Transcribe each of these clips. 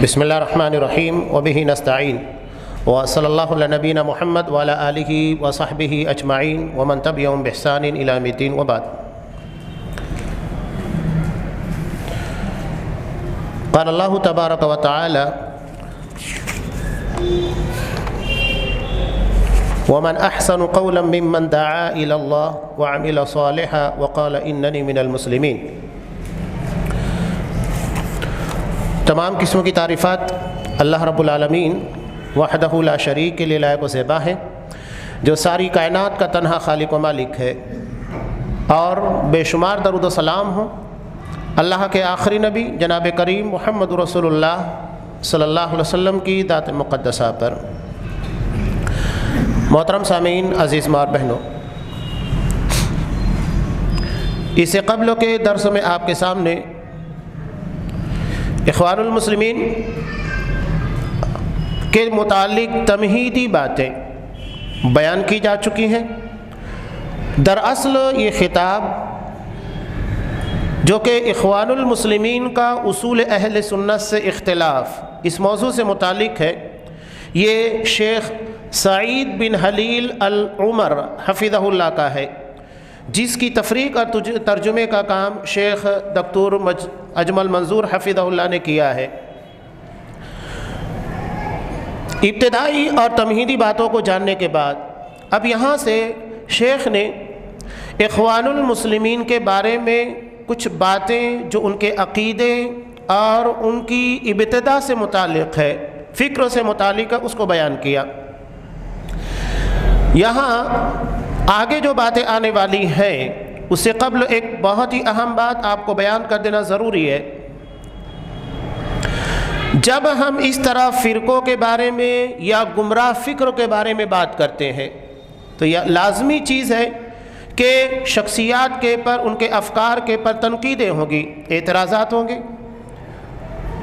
بسم اللہ الرحمن الرحیم وبہ نستعین وصلی اللہ علی نبینا محمد وعلی آلہ وصحبہ اجمعین ومن تبعہم بإحسان الی یوم الدین وبعد۔ قال اللہ تبارک و تعالی ومن احسن قولا ممن دعا الی اللہ وعمل صالحا وقال اننی من المسلمین۔ تمام قسموں کی تعریفات اللہ رب العالمین وحدہ لا شریک کے لیے لائق و زیبا ہے، جو ساری کائنات کا تنہا خالق و مالک ہے، اور بے شمار درود و سلام ہوں اللہ کے آخری نبی جناب کریم محمد رسول اللہ صلی اللہ علیہ وسلم کی ذات مقدسہ پر۔ محترم سامعین، عزیز ماں اور بہنوں، اس سے قبل کے درس میں آپ کے سامنے اخوان المسلمین کے متعلق تمہیدی باتیں بیان کی جا چکی ہیں۔ دراصل یہ خطاب جو کہ اخوان المسلمین کا اصول اہل سنت سے اختلاف اس موضوع سے متعلق ہے، یہ شیخ سعید بن حلیل العمر حفظہ اللہ کا ہے، جس کی تفریق اور ترجمے کا کام شیخ دکتور اجمل منظور حفظہ اللہ نے کیا ہے۔ ابتدائی اور تمہیدی باتوں کو جاننے کے بعد اب یہاں سے شیخ نے اخوان المسلمین کے بارے میں کچھ باتیں جو ان کے عقیدے اور ان کی ابتدا سے متعلق ہے، فکر سے متعلق ہے، اس کو بیان کیا۔ یہاں آگے جو باتیں آنے والی ہیں اس سے قبل ایک بہت ہی اہم بات آپ کو بیان کر دینا ضروری ہے۔ جب ہم اس طرح فرقوں کے بارے میں یا گمراہ فکر کے بارے میں بات کرتے ہیں تو یہ لازمی چیز ہے کہ شخصیات کے پر، ان کے افکار کے پر تنقیدیں ہوں گی، اعتراضات ہوں گے۔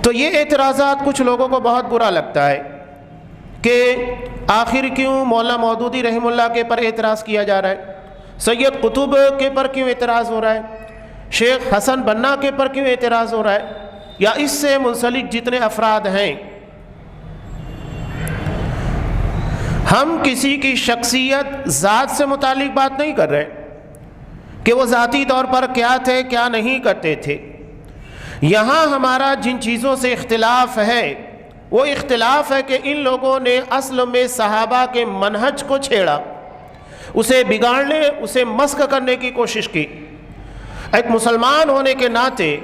تو یہ اعتراضات کچھ لوگوں کو بہت برا لگتا ہے کہ آخر کیوں مولانا مودودی رحمہ اللہ کے پر اعتراض کیا جا رہا ہے، سید قطب کے پر کیوں اعتراض ہو رہا ہے، شیخ حسن بنا کے پر کیوں اعتراض ہو رہا ہے، یا اس سے منسلک جتنے افراد ہیں۔ ہم کسی کی شخصیت ذات سے متعلق بات نہیں کر رہے کہ وہ ذاتی طور پر کیا تھے، کیا نہیں کرتے تھے۔ یہاں ہمارا جن چیزوں سے اختلاف ہے وہ اختلاف ہے کہ ان لوگوں نے اصل میں صحابہ کے منہج کو چھیڑا، اسے بگاڑنے، اسے مسخ کرنے کی کوشش کی۔ ایک مسلمان ہونے کے ناطے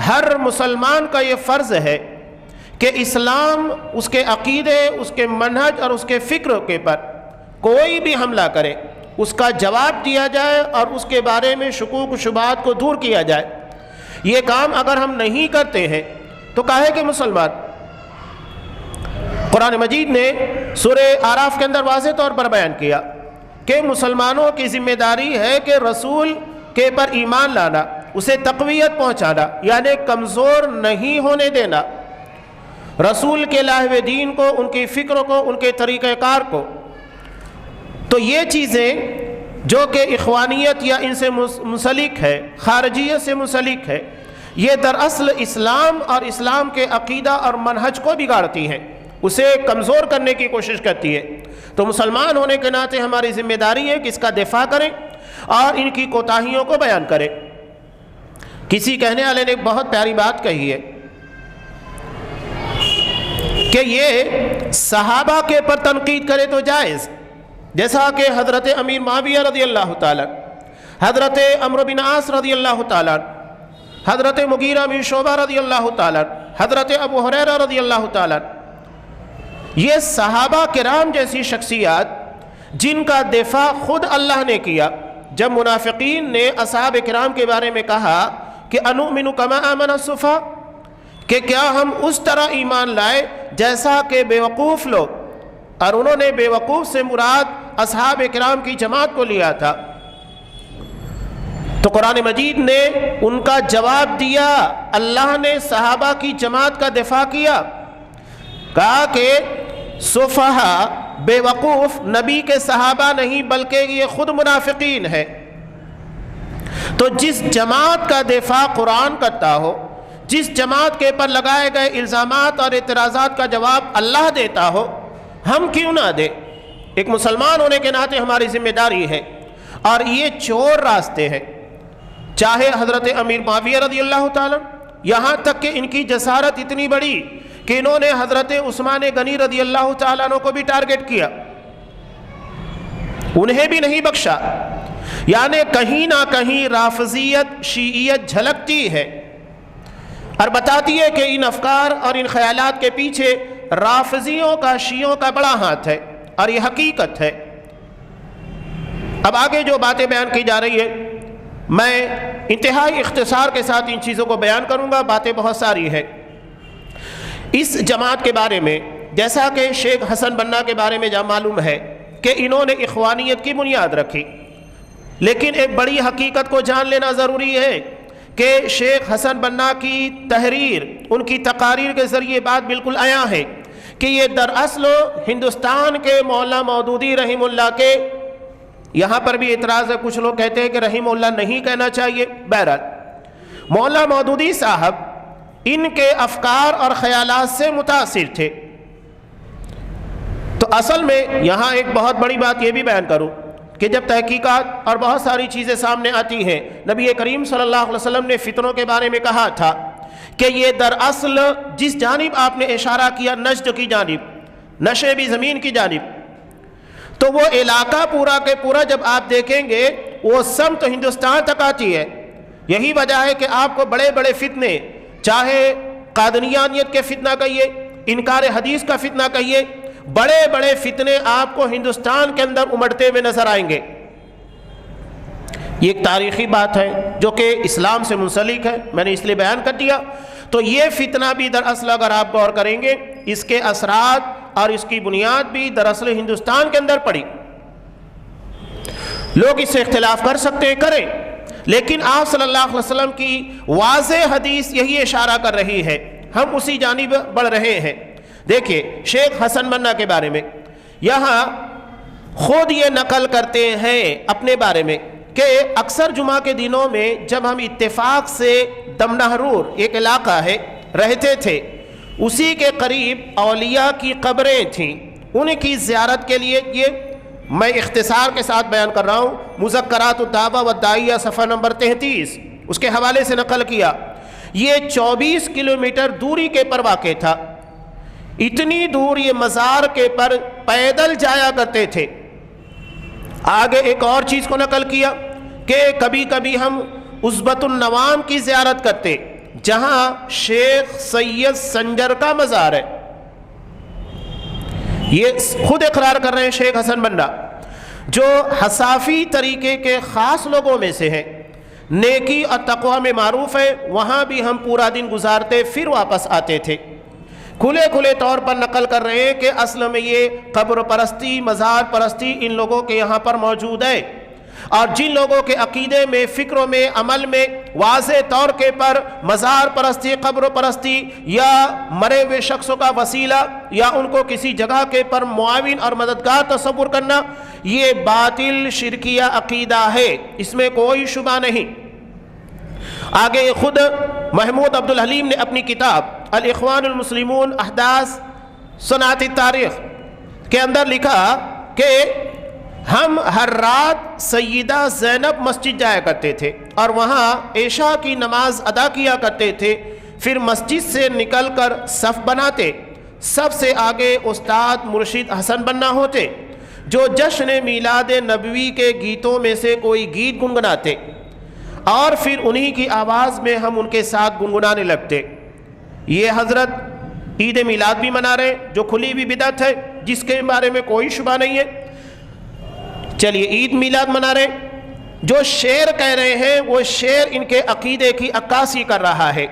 ہر مسلمان کا یہ فرض ہے کہ اسلام، اس کے عقیدے، اس کے منہج اور اس کے فکر کے پر کوئی بھی حملہ کرے اس کا جواب دیا جائے اور اس کے بارے میں شکوک و شبہات کو دور کیا جائے۔ یہ کام اگر ہم نہیں کرتے ہیں تو کہے کہ مسلمان۔ قرآن مجید نے سورہ اعراف کے اندر واضح طور پر بیان کیا کہ مسلمانوں کی ذمہ داری ہے کہ رسول کے پر ایمان لانا، اسے تقویت پہنچانا، یعنی کمزور نہیں ہونے دینا، رسول کے لائے ہوئے دین کو، ان کی فکر کو، ان کے طریقہ کار کو۔ تو یہ چیزیں جو کہ اخوانیت یا ان سے منسلک ہے، خارجیت سے منسلک ہے، یہ دراصل اسلام اور اسلام کے عقیدہ اور منہج کو بگاڑتی ہیں، اسے کمزور کرنے کی کوشش کرتی ہے۔ تو مسلمان ہونے کے ناطے ہماری ذمہ داری ہے کہ اس کا دفاع کریں اور ان کی کوتاہیوں کو بیان کریں۔ کسی کہنے والے نے ایک بہت پیاری بات کہی ہے کہ یہ صحابہ کے پر تنقید کرے تو جائز، جیسا کہ حضرت امیر معاویہ رضی اللہ تعالیٰ، حضرت عمرو بن عاص رضی اللہ تعالیٰ، حضرت مغیرہ بن شعبہ رضی اللہ تعالیٰ، حضرت ابو ہریرہ رضی اللہ تعالیٰ، یہ صحابہ کرام جیسی شخصیات جن کا دفاع خود اللہ نے کیا۔ جب منافقین نے اصحاب کرام کے بارے میں کہا کہ انؤمن کما آمن السفہاء، کہ کیا ہم اس طرح ایمان لائے جیسا کہ بیوقوف لوگ، اور انہوں نے بیوقوف سے مراد اصحاب کرام کی جماعت کو لیا تھا، تو قرآن مجید نے ان کا جواب دیا۔ اللہ نے صحابہ کی جماعت کا دفاع کیا، کہا کہ سفہاء، بے وقوف، نبی کے صحابہ نہیں بلکہ یہ خود منافقین ہے۔ تو جس جماعت کا دفاع قرآن کرتا ہو، جس جماعت کے پر لگائے گئے الزامات اور اعتراضات کا جواب اللہ دیتا ہو، ہم کیوں نہ دیں؟ ایک مسلمان ہونے کے ناطے ہماری ذمہ داری ہے، اور یہ چور راستے ہیں، چاہے حضرت امیر معاویہ رضی اللہ تعالیٰ، یہاں تک کہ ان کی جسارت اتنی بڑی کہ انہوں نے حضرت عثمان غنی رضی اللہ تعالیٰ عنہ کو بھی ٹارگٹ کیا، انہیں بھی نہیں بخشا۔ یعنی کہیں نہ کہیں رافضیت شیعیت جھلکتی ہے اور بتاتی ہے کہ ان افکار اور ان خیالات کے پیچھے رافضیوں کا، شیعوں کا بڑا ہاتھ ہے، اور یہ حقیقت ہے۔ اب آگے جو باتیں بیان کی جا رہی ہے، میں انتہائی اختصار کے ساتھ ان چیزوں کو بیان کروں گا، باتیں بہت ساری ہیں۔ اس جماعت کے بارے میں جیسا کہ شیخ حسن بنا کے بارے میں جہاں معلوم ہے کہ انہوں نے اخوانیت کی بنیاد رکھی، لیکن ایک بڑی حقیقت کو جان لینا ضروری ہے کہ شیخ حسن بنا کی تحریر، ان کی تقاریر کے ذریعے بات بالکل عیاں ہے کہ یہ دراصل ہندوستان کے مولانا مودودی رحمہ اللہ کے، یہاں پر بھی اعتراض ہے، کچھ لوگ کہتے ہیں کہ رحمہ اللہ نہیں کہنا چاہیے، بہرحال مولانا مودودی صاحب ان کے افکار اور خیالات سے متاثر تھے۔ تو اصل میں یہاں ایک بہت بڑی بات یہ بھی بیان کروں کہ جب تحقیقات اور بہت ساری چیزیں سامنے آتی ہیں، نبی کریم صلی اللہ علیہ وسلم نے فتنوں کے بارے میں کہا تھا کہ یہ دراصل جس جانب آپ نے اشارہ کیا، نجد کی جانب، نشیب زمین کی جانب، تو وہ علاقہ پورا کے پورا جب آپ دیکھیں گے وہ سمت ہندوستان تک آتی ہے۔ یہی وجہ ہے کہ آپ کو بڑے بڑے فتنے، چاہے قادیانیت کے فتنہ کہیے، انکار حدیث کا فتنہ کہیے، بڑے بڑے فتنے آپ کو ہندوستان کے اندر امڑتے ہوئے نظر آئیں گے۔ یہ ایک تاریخی بات ہے جو کہ اسلام سے منسلک ہے، میں نے اس لیے بیان کر دیا۔ تو یہ فتنہ بھی دراصل اگر آپ غور کریں گے، اس کے اثرات اور اس کی بنیاد بھی دراصل ہندوستان کے اندر پڑی۔ لوگ اس سے اختلاف کر سکتے ہیں، کریں، لیکن آپ صلی اللہ علیہ وسلم کی واضح حدیث یہی اشارہ کر رہی ہے، ہم اسی جانب بڑھ رہے ہیں۔ دیکھیے شیخ حسن بنا کے بارے میں یہاں خود یہ نقل کرتے ہیں اپنے بارے میں کہ اکثر جمعہ کے دنوں میں جب ہم اتفاق سے دمنہرور ایک علاقہ ہے رہتے تھے، اسی کے قریب اولیاء کی قبریں تھیں، ان کی زیارت کے لیے، یہ میں اختصار کے ساتھ بیان کر رہا ہوں، مذکرات الدعوہ والداعیہ صفحہ نمبر 33 اس کے حوالے سے نقل کیا، یہ 24 کلومیٹر دوری کے پر واقع تھا۔ اتنی دور یہ مزار کے پر پیدل جایا کرتے تھے۔ آگے ایک اور چیز کو نقل کیا کہ کبھی کبھی ہم عزبۃ النوام کی زیارت کرتے، جہاں شیخ سید سنجر کا مزار ہے۔ یہ خود اقرار کر رہے ہیں شیخ حسن بنا، جو حصافی طریقے کے خاص لوگوں میں سے ہیں، نیکی اور تقوی میں معروف ہے، وہاں بھی ہم پورا دن گزارتے پھر واپس آتے تھے۔ کھلے طور پر نقل کر رہے ہیں کہ اصل میں یہ قبر پرستی، مزار پرستی ان لوگوں کے یہاں پر موجود ہے، اور جن لوگوں کے عقیدے میں، فکروں میں، عمل میں واضح طور کے پر مزار پرستی، قبر پرستی یا مرے ہوئے شخصوں کا وسیلہ یا ان کو کسی جگہ کے پر معاون اور مددگار تصور کرنا، یہ باطل شرکیہ عقیدہ ہے، اس میں کوئی شبہ نہیں۔ آگے خود محمود عبد الحلیم نے اپنی کتاب الاخوان المسلمون احداث صنعت التاریخ کے اندر لکھا کہ ہم ہر رات سیدہ زینب مسجد جایا کرتے تھے اور وہاں عشاء کی نماز ادا کیا کرتے تھے، پھر مسجد سے نکل کر صف بناتے، سب سے آگے استاد مرشد حسن بنا ہوتے جو جشن میلاد نبوی کے گیتوں میں سے کوئی گیت گنگناتے، اور پھر انہی کی آواز میں ہم ان کے ساتھ گنگنانے لگتے۔ یہ حضرت عید میلاد بھی منا رہے ہیں جو کھلی بھی بدعت ہے، جس کے بارے میں کوئی شبہ نہیں ہے۔ چلیے عید میلاد منا رہے ہیں، جو شعر کہہ رہے ہیں وہ شعر ان کے عقیدے کی عکاسی کر رہا ہے۔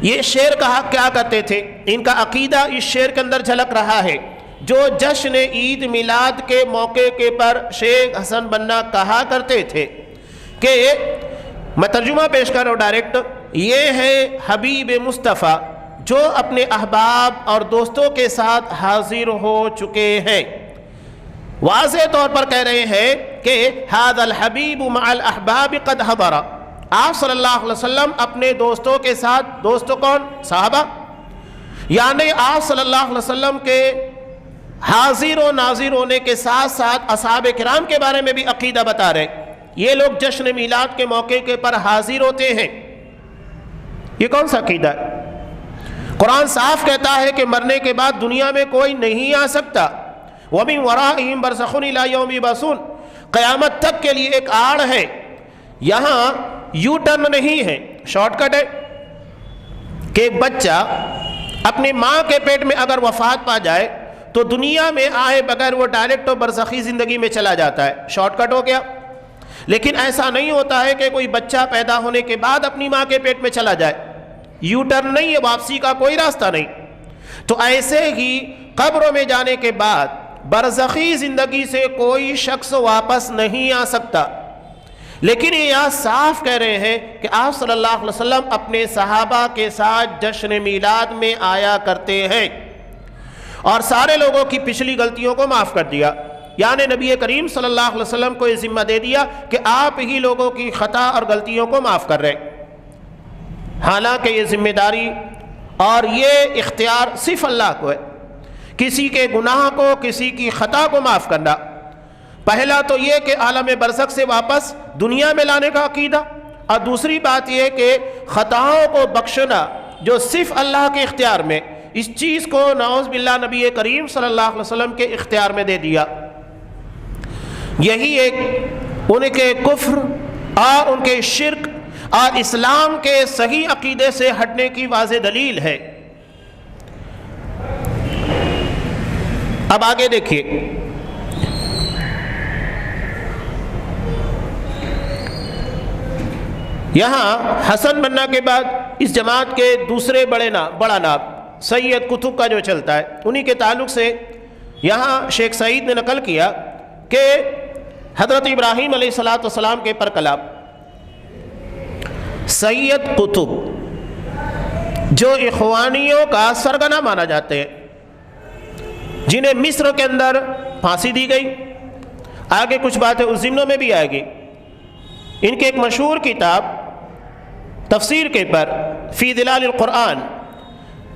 یہ شعر کہا کیا کرتے تھے، ان کا عقیدہ اس شعر کے اندر جھلک رہا ہے۔ جو جشن عید میلاد کے موقع کے پر شیخ حسن بنا کہا کرتے تھے کہ میں ترجمہ پیش کر رہا ہوں ڈائریکٹ، یہ ہے حبیب مصطفیٰ جو اپنے احباب اور دوستوں کے ساتھ حاضر ہو چکے ہیں۔ واضح طور پر کہہ رہے ہیں کہ ھذا الحبیب مع الاحباب قد حضر، آپ صلی اللہ علیہ وسلم اپنے دوستوں کے ساتھ، دوستوں کون؟ صحابہ، یعنی آپ صلی اللہ علیہ وسلم کے حاضر و ناظر ہونے کے ساتھ ساتھ اصحاب کرام کے بارے میں بھی عقیدہ بتا رہے۔ یہ لوگ جشن میلاد کے موقع کے پر حاضر ہوتے ہیں، یہ کون سا عقیدہ ہے؟ قرآن صاف کہتا ہے کہ مرنے کے بعد دنیا میں کوئی نہیں آ سکتا۔ وَمِن وَرَائِهِمْ بَرْزَخٌ إِلَىٰ يَوْمِ يُبْعَثُونَ، قیامت تک کے لیے ایک آڑ ہے، یہاں یو ٹرن نہیں ہے، شارٹ کٹ ہے کہ ایک بچہ اپنی ماں کے پیٹ میں اگر وفات پا جائے تو دنیا میں آئے بغیر وہ ڈائریکٹ برزخی زندگی میں چلا جاتا ہے، شارٹ کٹ ہو گیا۔ لیکن ایسا نہیں ہوتا ہے کہ کوئی بچہ پیدا ہونے کے بعد اپنی ماں کے پیٹ میں چلا جائے، یو ٹرن نہیں ہے، واپسی کا کوئی راستہ نہیں۔ تو ایسے ہی قبروں میں جانے کے بعد برزخی زندگی سے کوئی شخص واپس نہیں آ سکتا۔ لیکن یہ یہاں صاف کہہ رہے ہیں کہ آپ صلی اللہ علیہ وسلم اپنے صحابہ کے ساتھ جشن میلاد میں آیا کرتے ہیں اور سارے لوگوں کی پچھلی غلطیوں کو معاف کر دیا، یعنی نبی کریم صلی اللہ علیہ وسلم کو یہ ذمہ دے دیا کہ آپ ہی لوگوں کی خطا اور غلطیوں کو معاف کر رہے۔ حالانکہ یہ ذمہ داری اور یہ اختیار صرف اللہ کو ہے، کسی کے گناہ کو، کسی کی خطا کو معاف کرنا۔ پہلا تو یہ کہ عالم برزخ سے واپس دنیا میں لانے کا عقیدہ، اور دوسری بات یہ کہ خطاؤں کو بخشنا جو صرف اللہ کے اختیار میں، اس چیز کو نعوذ باللہ نبی کریم صلی اللہ علیہ وسلم کے اختیار میں دے دیا۔ یہی ایک ان کے کفر اور ان کے شرک اور اسلام کے صحیح عقیدے سے ہٹنے کی واضح دلیل ہے۔ اب آگے دیکھیے، یہاں حسن بننا کے بعد اس جماعت کے دوسرے بڑا نام سید قطب کا جو چلتا ہے، انہی کے تعلق سے یہاں شیخ سعید نے نقل کیا کہ حضرت ابراہیم علیہ السلام کے پر کلام سید قطب جو اخوانیوں کا سرگنا مانا جاتے ہیں، جنہیں مصر کے اندر پھانسی دی گئی، آگے کچھ باتیں اس ضمن میں بھی آئے گی۔ ان کے ایک مشہور کتاب تفسیر کے پر فی ظلال القرآن،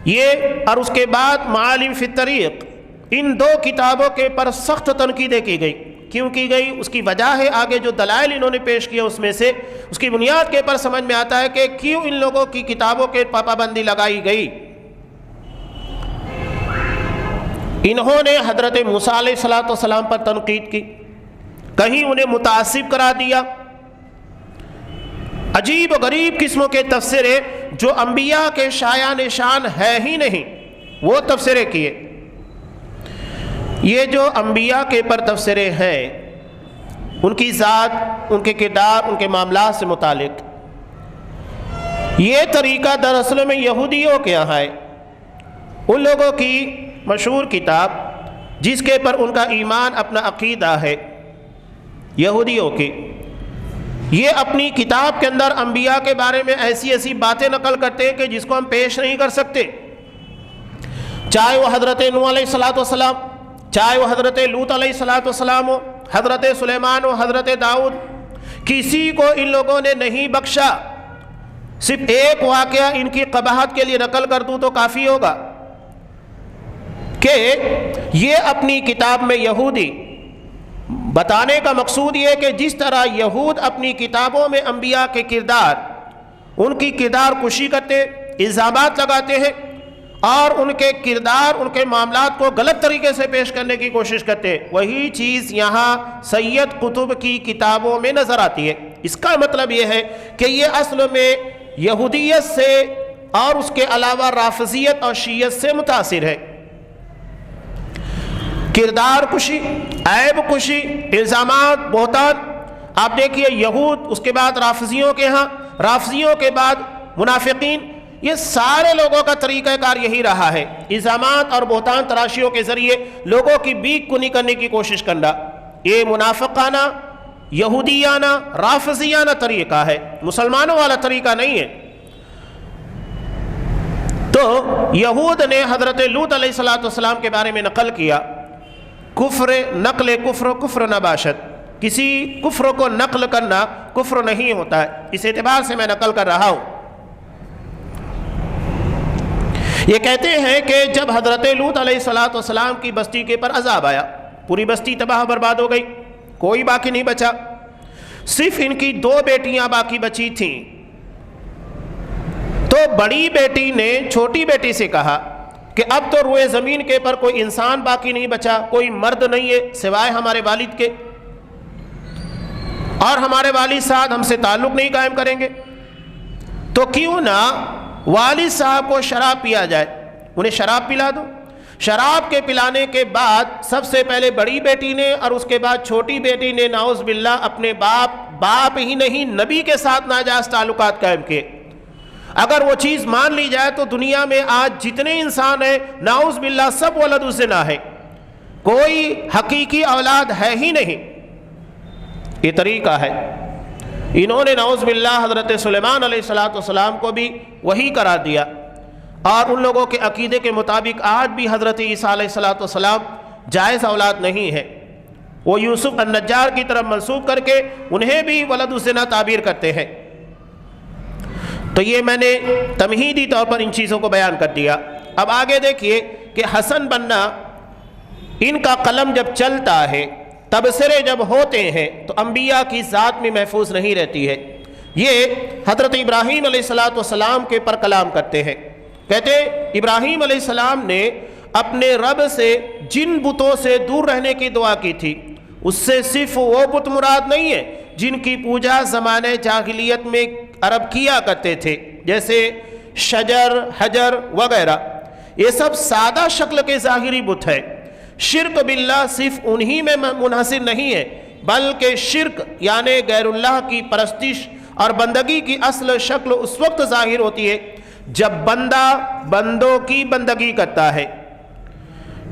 یہ اور اس کے بعد معالم فی الطریق، ان دو کتابوں کے پر سخت تنقیدیں کی گئی۔ کیوں کی گئی؟ اس کی وجہ ہے آگے جو دلائل انہوں نے پیش کیا، اس میں سے اس کی بنیاد کے پر سمجھ میں آتا ہے کہ کیوں ان لوگوں کی کتابوں کے پابندی لگائی گئی۔ انہوں نے حضرت موسیٰ علیہ السلام پر تنقید کی، کہیں انہیں متعصب قرار دیا، عجیب و غریب قسموں کے تفسیریں جو انبیاء کے شایان شان ہے ہی نہیں، وہ تفسیریں کیے۔ یہ جو انبیاء کے پر تفسیریں ہیں، ان کی ذات، ان کے کردار، ان کے معاملات سے متعلق، یہ طریقہ دراصل میں یہودیوں کے یہاں ہے۔ ان لوگوں کی مشہور کتاب جس کے پر ان کا ایمان، اپنا عقیدہ ہے، یہودیوں کی، یہ اپنی کتاب کے اندر انبیاء کے بارے میں ایسی باتیں نقل کرتے ہیں کہ جس کو ہم پیش نہیں کر سکتے، چاہے وہ حضرت نوح علیہ السلام، چاہے وہ حضرت لوط علیہ السلام ہو، حضرت سلیمان ہو، حضرت داؤد، کسی کو ان لوگوں نے نہیں بخشا۔ صرف ایک واقعہ ان کی قباحت کے لیے نقل کر دوں تو کافی ہوگا کہ یہ اپنی کتاب میں یہودی، بتانے کا مقصود یہ ہے کہ جس طرح یہود اپنی کتابوں میں انبیاء کے کردار، ان کی کردار کشی کرتے، الزامات لگاتے ہیں اور ان کے کردار، ان کے معاملات کو غلط طریقے سے پیش کرنے کی کوشش کرتے ہیں، وہی چیز یہاں سید قطب کی کتابوں میں نظر آتی ہے۔ اس کا مطلب یہ ہے کہ یہ اصل میں یہودیت سے اور اس کے علاوہ رافضیت اور شیعت سے متاثر ہے۔ کردار کشی، عیب کشی، الزامات، بہتان، آپ دیکھیے یہود، اس کے بعد رافضیوں کے ہاں، رافضیوں کے بعد منافقین، یہ سارے لوگوں کا طریقہ کار یہی رہا ہے، الزامات اور بہتان تراشیوں کے ذریعے لوگوں کی بیک کنی کرنے کی کوشش کرنا۔ یہ منافقانہ، یہودیانہ، رافضیانہ طریقہ ہے، مسلمانوں والا طریقہ نہیں ہے۔ تو یہود نے حضرت لوط علیہ السلام کے بارے میں نقل کیا، کفر، نقل کفر، کفر نباشت، کسی کفر کو نقل کرنا کفر نہیں ہوتا ہے، اس اعتبار سے میں نقل کر رہا ہوں۔ یہ کہتے ہیں کہ جب حضرت لوط علیہ السلام کی بستی کے پر عذاب آیا، پوری بستی تباہ برباد ہو گئی، کوئی باقی نہیں بچا، صرف ان کی 2 بیٹیاں باقی بچی تھیں۔ تو بڑی بیٹی نے چھوٹی بیٹی سے کہا کہ اب تو روئے زمین کے پر کوئی انسان باقی نہیں بچا، کوئی مرد نہیں ہے سوائے ہمارے والد کے، اور ہمارے والد صاحب ہم سے تعلق نہیں قائم کریں گے، تو کیوں نہ والد صاحب کو شراب پیا جائے، انہیں شراب پلا دو۔ شراب کے پلانے کے بعد سب سے پہلے بڑی بیٹی نے اور اس کے بعد چھوٹی بیٹی نے نعوذ باللہ اپنے باپ ہی نہیں نبی کے ساتھ ناجائز تعلقات قائم کیے۔ اگر وہ چیز مان لی جائے تو دنیا میں آج جتنے انسان ہیں نعوذ باللہ سب ولد الزنا ہے، کوئی حقیقی اولاد ہے ہی نہیں۔ یہ طریقہ ہے، انہوں نے نعوذ باللہ حضرت سلیمان علیہ السلام کو بھی وہی قرار دیا، اور ان لوگوں کے عقیدے کے مطابق آج بھی حضرت عیسیٰ علیہ السلام جائز اولاد نہیں ہے، وہ یوسف النجار کی طرف منسوب کر کے انہیں بھی ولد الزنا تعبیر کرتے ہیں۔ تو یہ میں نے تمہیدی طور پر ان چیزوں کو بیان کر دیا۔ اب آگے دیکھیے کہ حسن بننا، ان کا قلم جب چلتا ہے، تبصرے جب ہوتے ہیں تو انبیاء کی ذات میں محفوظ نہیں رہتی ہے۔ یہ حضرت ابراہیم علیہ السلام کے پر کلام کرتے ہیں، کہتے ابراہیم علیہ السلام نے اپنے رب سے جن بتوں سے دور رہنے کی دعا کی تھی، اس سے صرف وہ بت مراد نہیں ہے جن کی پوجا زمانے جاہلیت میں عرب کیا کرتے تھے، جیسے شجر، حجر وغیرہ، یہ سب سادہ شکل کے ظاہری بت ہے۔ شرک باللہ صرف انہی میں منحصر نہیں ہے، بلکہ شرک یعنی غیر اللہ کی پرستش اور بندگی کی اصل شکل اس وقت ظاہر ہوتی ہے جب بندہ بندوں کی بندگی کرتا ہے۔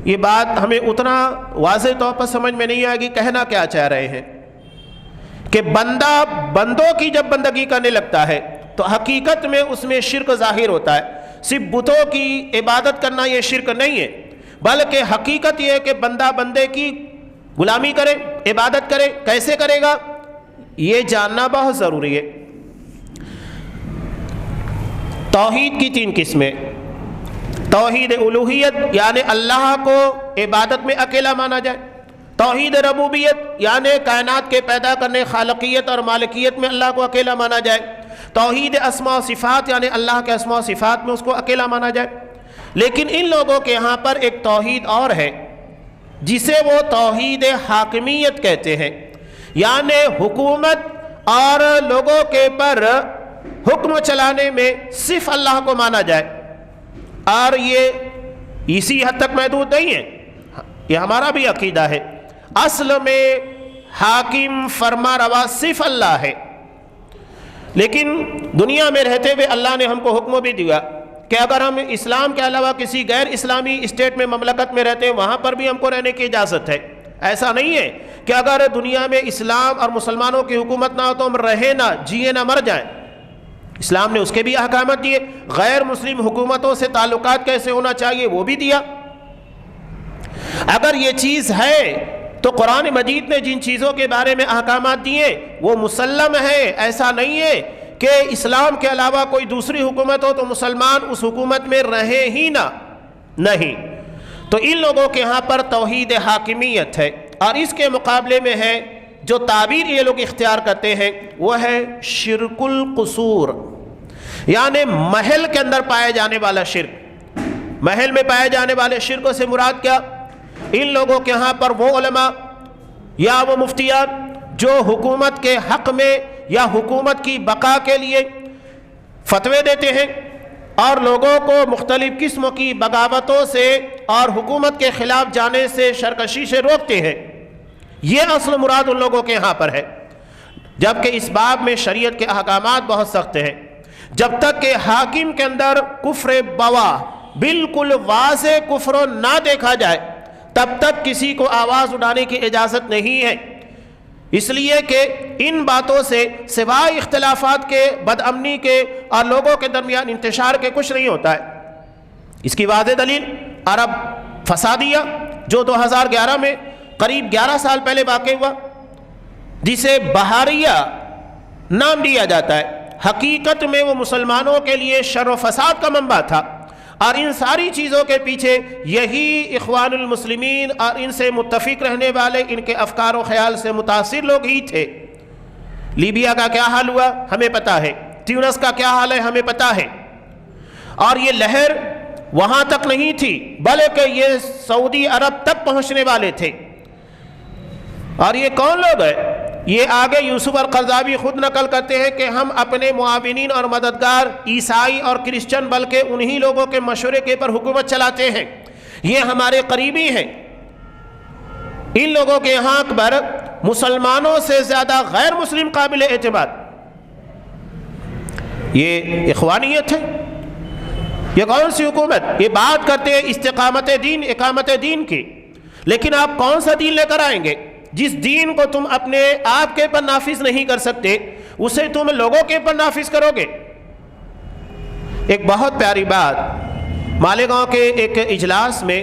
یہ بات ہمیں اتنا واضح طور پر سمجھ میں نہیں آئے گی، کہنا کیا چاہ رہے ہیں کہ بندہ بندوں کی جب بندگی کرنے لگتا ہے تو حقیقت میں اس میں شرک ظاہر ہوتا ہے۔ صرف بتوں کی عبادت کرنا یہ شرک نہیں ہے، بلکہ حقیقت یہ ہے کہ بندہ بندے کی غلامی کرے، عبادت کرے، کیسے کرے گا یہ جاننا بہت ضروری ہے۔ توحید کی 3 قسمیں، توحید الوہیت یعنی اللہ کو عبادت میں اکیلا مانا جائے، توحید ربوبیت یعنی کائنات کے پیدا کرنے، خالقیت اور مالکیت میں اللہ کو اکیلا مانا جائے، توحید اسماء و صفات یعنی اللہ کے اسماء و صفات میں اس کو اکیلا مانا جائے۔ لیکن ان لوگوں کے یہاں پر ایک توحید اور ہے جسے وہ توحید حاکمیت کہتے ہیں، یعنی حکومت اور لوگوں کے پر حکم چلانے میں صرف اللہ کو مانا جائے، اور یہ اسی حد تک محدود نہیں ہے، یہ ہمارا بھی عقیدہ ہے۔ اصل میں حاکم فرما روا صرف اللہ ہے، لیکن دنیا میں رہتے ہوئے اللہ نے ہم کو حکم بھی دیا کہ اگر ہم اسلام کے علاوہ کسی غیر اسلامی اسٹیٹ میں، مملکت میں رہتے ہیں، وہاں پر بھی ہم کو رہنے کی اجازت ہے۔ ایسا نہیں ہے کہ اگر دنیا میں اسلام اور مسلمانوں کی حکومت نہ ہو تو ہم رہیں نہ جیے نہ مر جائیں۔ اسلام نے اس کے بھی احکامات دیے، غیر مسلم حکومتوں سے تعلقات کیسے ہونا چاہیے وہ بھی دیا۔ اگر یہ چیز ہے تو قرآن مجید نے جن چیزوں کے بارے میں احکامات دیے وہ مسلم ہے، ایسا نہیں ہے کہ اسلام کے علاوہ کوئی دوسری حکومت ہو تو مسلمان اس حکومت میں رہے ہی نہ، نہیں۔ تو ان لوگوں کے ہاں پر توحید حاکمیت ہے، اور اس کے مقابلے میں ہے جو تعبیر یہ لوگ اختیار کرتے ہیں وہ ہے شرک القصور، یعنی محل کے اندر پائے جانے والا شرک۔ محل میں پائے جانے والے شرک سے مراد کیا؟ ان لوگوں کے ہاں پر وہ علماء یا وہ مفتیان جو حکومت کے حق میں یا حکومت کی بقا کے لیے فتوے دیتے ہیں اور لوگوں کو مختلف قسم کی بغاوتوں سے اور حکومت کے خلاف جانے سے، سرکشی سے روکتے ہیں، یہ اصل مراد ان لوگوں کے یہاں پر ہے۔ جبکہ اس باب میں شریعت کے احکامات بہت سخت ہیں، جب تک کہ حاکم کے اندر کفر بواح، بالکل واضح کفر نہ دیکھا جائے تب تک کسی کو آواز اٹھانے کی اجازت نہیں ہے، اس لیے کہ ان باتوں سے سوائے اختلافات کے، بدامنی کے اور لوگوں کے درمیان انتشار کے کچھ نہیں ہوتا ہے۔ اس کی واضح دلیل عرب فسادیہ جو 2011 میں قریب 11 سال پہلے واقع ہوا، جسے بہاریہ نام دیا جاتا ہے، حقیقت میں وہ مسلمانوں کے لیے شر و فساد کا منبع تھا، اور ان ساری چیزوں کے پیچھے یہی اخوان المسلمین اور ان سے متفق رہنے والے، ان کے افکار و خیال سے متاثر لوگ ہی تھے۔ لیبیا کا کیا حال ہوا ہمیں پتہ ہے، تیونس کا کیا حال ہے ہمیں پتہ ہے، اور یہ لہر وہاں تک نہیں تھی بلکہ یہ سعودی عرب تک پہنچنے والے تھے۔ اور یہ کون لوگ ہیں؟ یہ آگے یوسف القرضاوی خود نقل کرتے ہیں کہ ہم اپنے معاونین اور مددگار عیسائی اور کرسچن بلکہ انہی لوگوں کے مشورے کے پر حکومت چلاتے ہیں، یہ ہمارے قریبی ہیں۔ ان لوگوں کے یہاں پر مسلمانوں سے زیادہ غیر مسلم قابل اعتماد، یہ اخوانیت ہے، یہ کون سی حکومت؟ یہ بات کرتے ہیں استقامت دین، اقامت دین کی، لیکن آپ کون سا دین لے کر آئیں گے؟ جس دین کو تم اپنے آپ کے پر نافذ نہیں کر سکتے اسے تم لوگوں کے پر نافذ کرو گے۔ ایک بہت پیاری بات مالیگاؤں کے ایک اجلاس میں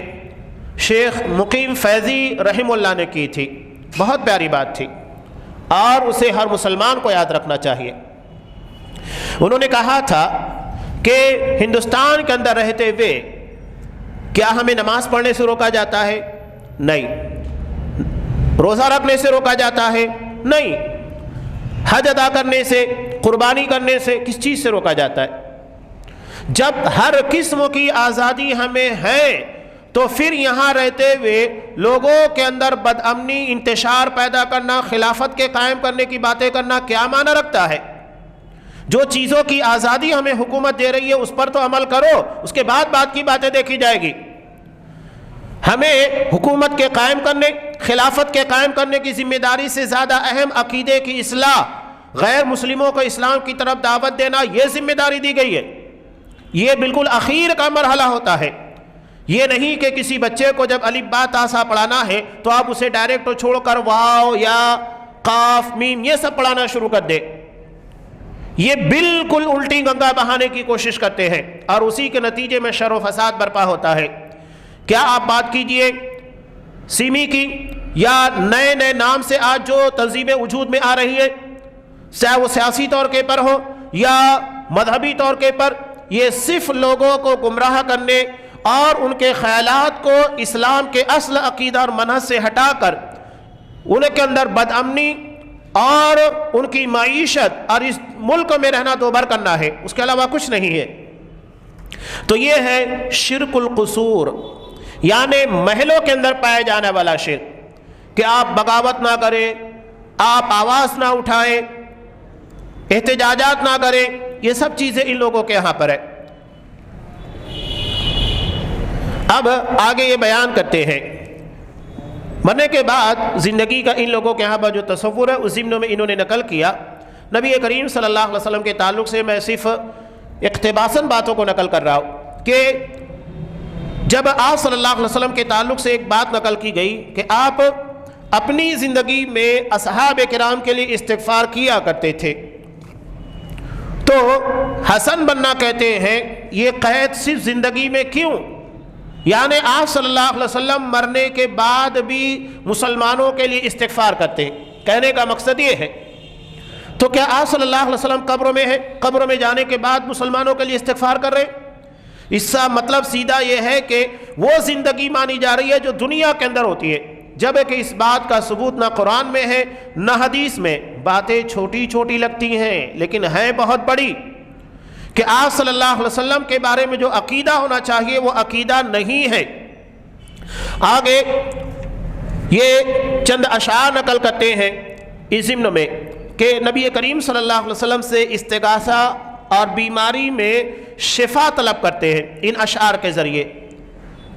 شیخ مقیم فیضی رحم اللہ نے کی تھی، بہت پیاری بات تھی اور اسے ہر مسلمان کو یاد رکھنا چاہیے۔ انہوں نے کہا تھا کہ ہندوستان کے اندر رہتے ہوئے کیا ہمیں نماز پڑھنے سے روکا جاتا ہے؟ نہیں۔ روزہ رکھنے سے روکا جاتا ہے؟ نہیں۔ حج ادا کرنے سے، قربانی کرنے سے، کس چیز سے روکا جاتا ہے؟ جب ہر قسم کی آزادی ہمیں ہے تو پھر یہاں رہتے ہوئے لوگوں کے اندر بدامنی، انتشار پیدا کرنا، خلافت کے قائم کرنے کی باتیں کرنا کیا معنی رکھتا ہے؟ جو چیزوں کی آزادی ہمیں حکومت دے رہی ہے اس پر تو عمل کرو، اس کے بعد بات کی باتیں دیکھی جائے گی۔ ہمیں حکومت کے قائم کرنے، خلافت کے قائم کرنے کی ذمہ داری سے زیادہ اہم عقیدے کی اصلاح، غیر مسلموں کو اسلام کی طرف دعوت دینا، یہ ذمہ داری دی گئی ہے۔ یہ بالکل اخیر کا مرحلہ ہوتا ہے۔ یہ نہیں کہ کسی بچے کو جب الف با تا سا پڑھانا ہے تو آپ اسے ڈائریکٹ چھوڑ کر واو یا قاف میم یہ سب پڑھانا شروع کر دے۔ یہ بالکل الٹی گنگا بہانے کی کوشش کرتے ہیں اور اسی کے نتیجے میں شر و فساد برپا ہوتا ہے۔ کیا آپ بات کیجئے سیمی کی یا نئے نئے نام سے آج جو تنظیمیں وجود میں آ رہی ہے، چاہے وہ سیاسی طور کے پر ہو یا مذہبی طور کے پر، یہ صرف لوگوں کو گمراہ کرنے اور ان کے خیالات کو اسلام کے اصل عقیدہ اور منہج سے ہٹا کر ان کے اندر بدامنی اور ان کی معیشت اور اس ملک میں رہنا دوبر کرنا ہے، اس کے علاوہ کچھ نہیں ہے۔ تو یہ ہے شرک القصور، یعنی محلوں کے اندر پائے جانے والا شرک، کہ آپ بغاوت نہ کریں، آپ آواز نہ اٹھائیں، احتجاجات نہ کریں، یہ سب چیزیں ان لوگوں کے یہاں پر ہے۔ اب آگے یہ بیان کرتے ہیں مرنے کے بعد زندگی کا ان لوگوں کے یہاں پر جو تصور ہے اس ضمن میں انہوں نے نقل کیا۔ نبی کریم صلی اللہ علیہ وسلم کے تعلق سے میں صرف اقتباساً باتوں کو نقل کر رہا ہوں کہ جب آپ صلی اللہ علیہ وسلم کے تعلق سے ایک بات نقل کی گئی کہ آپ اپنی زندگی میں اصحاب کرام کے لیے استغفار کیا کرتے تھے، تو حسن بننا کہتے ہیں یہ قید صرف زندگی میں کیوں؟ یعنی آپ صلی اللہ علیہ وسلم مرنے کے بعد بھی مسلمانوں کے لیے استغفار کرتے ہیں، کہنے کا مقصد یہ ہے تو کیا آپ صلی اللہ علیہ وسلم قبروں میں ہیں، قبروں میں جانے کے بعد مسلمانوں کے لیے استغفار کر رہے ہیں؟ اس کا مطلب سیدھا یہ ہے کہ وہ زندگی مانی جا رہی ہے جو دنیا کے اندر ہوتی ہے، جبکہ اس بات کا ثبوت نہ قرآن میں ہے نہ حدیث میں۔ باتیں چھوٹی چھوٹی لگتی ہیں لیکن ہیں بہت بڑی، کہ آپ صلی اللہ علیہ وسلم کے بارے میں جو عقیدہ ہونا چاہیے وہ عقیدہ نہیں ہے۔ آگے یہ چند اشعار نقل کرتے ہیں اس ضمن میں کہ نبی کریم صلی اللہ علیہ وسلم سے استغاثہ اور بیماری میں شفا طلب کرتے ہیں ان اشعار کے ذریعے